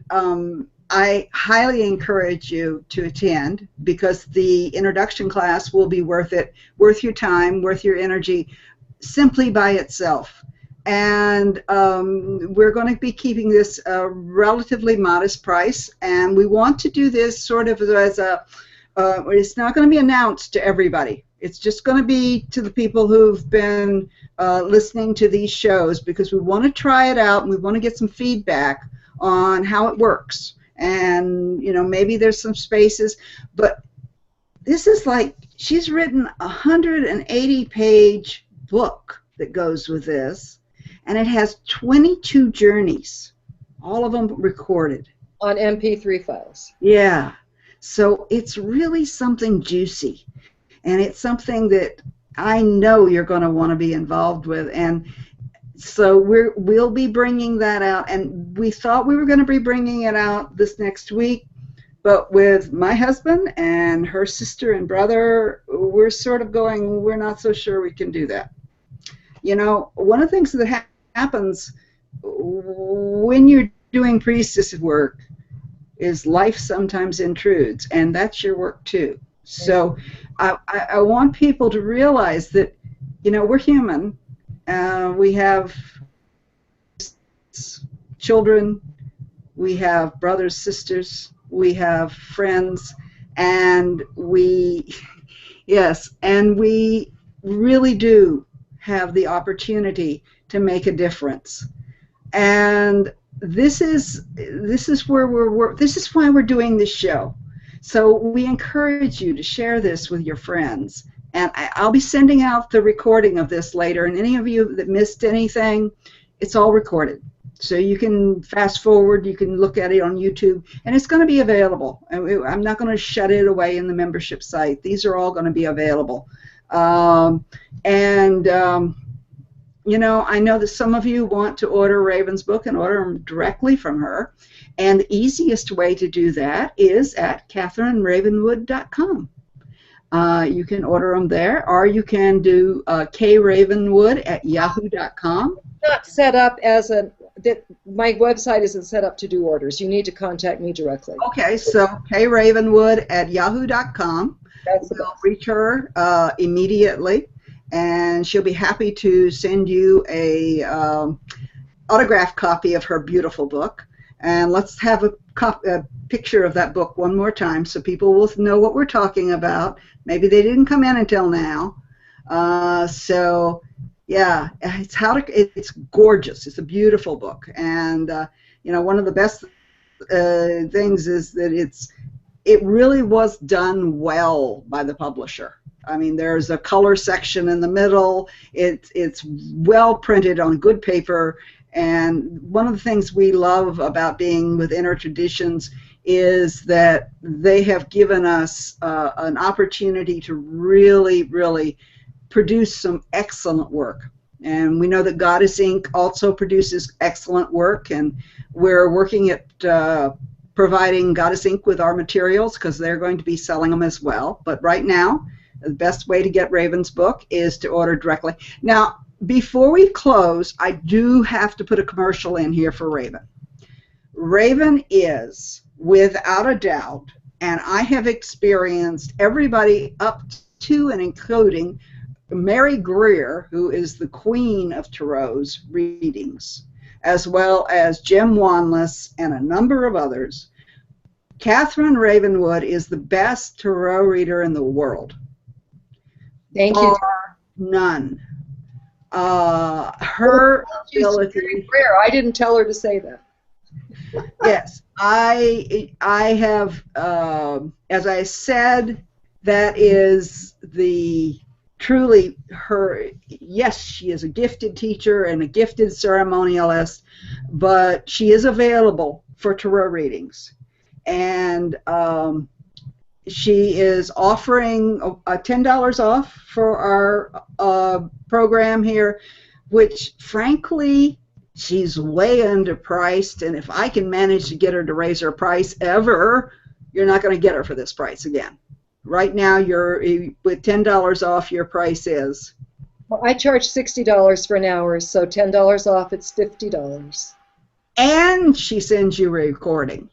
I highly encourage you to attend, because the introduction class will be worth it, worth your time, worth your energy, simply by itself. And we're going to be keeping this a relatively modest price, and we want to do this sort of as a, it's not going to be announced to everybody. It's just going to be to the people who've been listening to these shows, because we want to try it out and we want to get some feedback on how it works. And, maybe there's some spaces, but this is like, she's written a 180-page book that goes with this, and it has 22 journeys, all of them recorded. On MP3 files. Yeah. So it's really something juicy. And it's something that I know you're going to want to be involved with. And so we'll be bringing that out, and we thought we were going to be bringing it out this next week, but with my husband and her sister and brother, we're sort of going, we're not so sure we can do that. You know, one of the things that happens when you're doing priestess work is life sometimes intrudes, and that's your work too. So I want people to realize that, you know, we're human. We have children, we have brothers, sisters, we have friends, and yes, and we really do have the opportunity to make a difference. And this is where this is why we're doing this show. So we encourage you to share this with your friends. And I'll be sending out the recording of this later. And any of you that missed anything, it's all recorded. So you can fast forward, you can look at it on YouTube, and it's going to be available. I'm not going to shut it away in the membership site. These are all going to be available. You know, I know that some of you want to order Raven's book and order them directly from her. And the easiest way to do that is at KathrynRavenwood.com. You can order them there, or you can do kravenwood@yahoo.com. Not set up as my website isn't set up to do orders. You need to contact me directly. Okay, so kravenwood@yahoo.com. We'll reach her immediately, and she'll be happy to send you a autographed copy of her beautiful book. And let's have a picture of that book one more time so people will know what we're talking about. Maybe they didn't come in until now. So yeah, it's gorgeous. It's a beautiful book, and you know, one of the best things is that it really was done well by the publisher. I mean, there's a color section in the middle. It's well printed on good paper. And one of the things we love about being with Inner Traditions is that they have given us an opportunity to really, really produce some excellent work. And we know that Goddess Inc. also produces excellent work, and we're working at providing Goddess Inc. with our materials because they're going to be selling them as well. But right now, the best way to get Raven's book is to order directly. Now, before we close, I do have to put a commercial in here for Raven. Raven is, without a doubt, and I have experienced everybody up to and including Mary Greer, who is the queen of Tarot's readings, as well as Jim Wanless and a number of others. Kathryn Ravenwood is the best Tarot reader in the world. Thank you. None. Her ability. Rare. I didn't tell her to say that. Yes, I have. As I said, that is truly her. Yes, she is a gifted teacher and a gifted ceremonialist, but she is available for tarot readings, and she is offering $10 off for our program here, which frankly she's way underpriced, and if I can manage to get her to raise her price ever, you're not going to get her for this price again. Right now, with $10 off, your price is? Well, I charge $60 for an hour, so $10 off, it's $50. And she sends you a recording,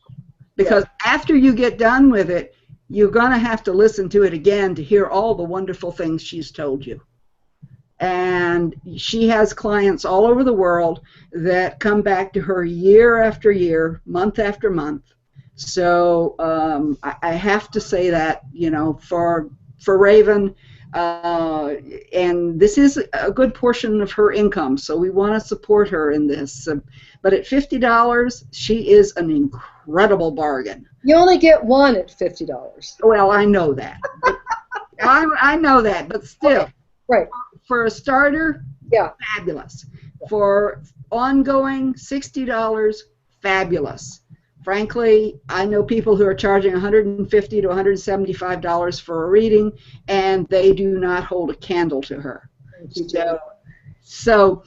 because after you get done with it, you're going to have to listen to it again to hear all the wonderful things she's told you. And she has clients all over the world that come back to her year after year, month after month. So I have to say that, you know, for Raven, and this is a good portion of her income, so we want to support her in this. But at $50, she is an incredible bargain. You only get one at $50. Well, I know that. I know that, but still. Okay. Right. For a starter, yeah, fabulous. For ongoing, $60, fabulous. frankly, I know people who are charging $150 to $175 for a reading, and they do not hold a candle to her. So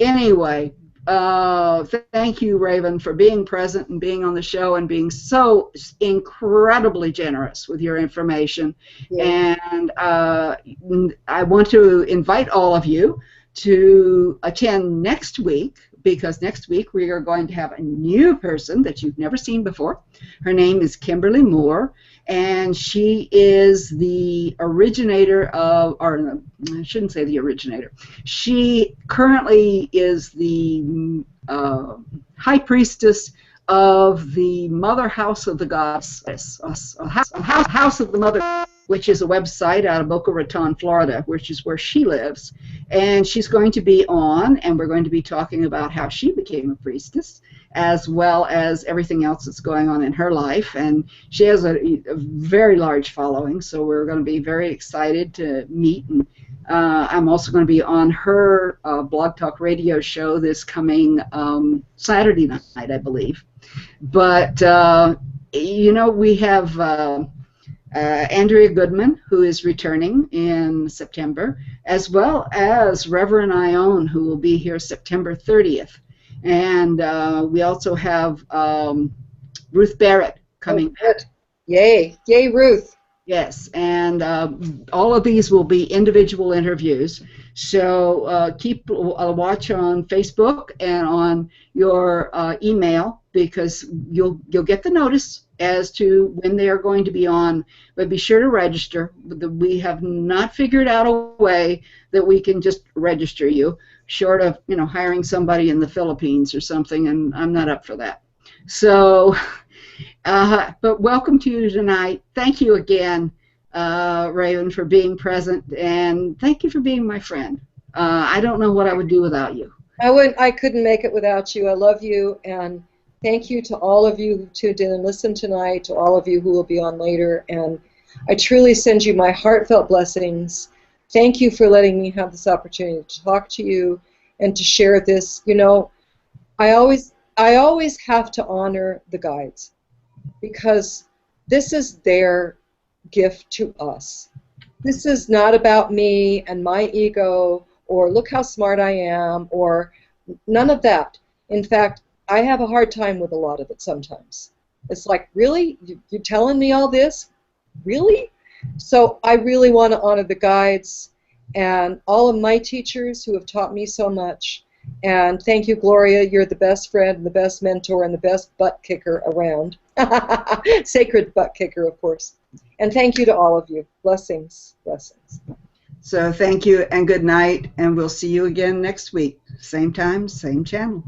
anyway, thank you, Raven, for being present and being on the show and being so incredibly generous with your information. Yeah. And I want to invite all of you to attend next week, because next week we are going to have a new person that you've never seen before. Her name is Kimberly Moore, and she is the originator of, or I shouldn't say the originator, she currently is the high priestess of the Mother House of the Goddess, House of the Mother, which is a website out of Boca Raton, Florida, which is where she lives. And she's going to be on, and we're going to be talking about how she became a priestess, as well as everything else that's going on in her life. And she has a very large following, so we're going to be very excited to meet. And I'm also going to be on her Blog Talk Radio show this coming Saturday night, I believe. But, you know, we have Andrea Goodman, who is returning in September, as well as Reverend Ione, who will be here September 30th. And we also have Ruth Barrett coming. Oh, good. Yay. Yay, Ruth. Yes, and all of these will be individual interviews. So keep a watch on Facebook and on your email, because you'll get the notice as to when they are going to be on. But be sure to register. We have not figured out a way that we can just register you, short of, you know, hiring somebody in the Philippines or something, and I'm not up for that. So, but welcome to you tonight. Thank you again, Raven, for being present, and thank you for being my friend. I don't know what I would do without you. I couldn't make it without you. I love you, and thank you to all of you who tuned in and listened tonight, to all of you who will be on later, and I truly send you my heartfelt blessings. Thank you for letting me have this opportunity to talk to you and to share this. You know, I always have to honor the guides, because this is their gift to us. This is not about me and my ego, or look how smart I am, or none of that. In fact, I have a hard time with a lot of it sometimes. It's like, really? You're telling me all this? Really? So I really want to honor the guides and all of my teachers who have taught me so much. And thank you, Gloria. You're the best friend, the best mentor, and the best butt kicker around. Sacred butt kicker, of course. And thank you to all of you. Blessings. Blessings. So thank you and good night, and we'll see you again next week. Same time, same channel.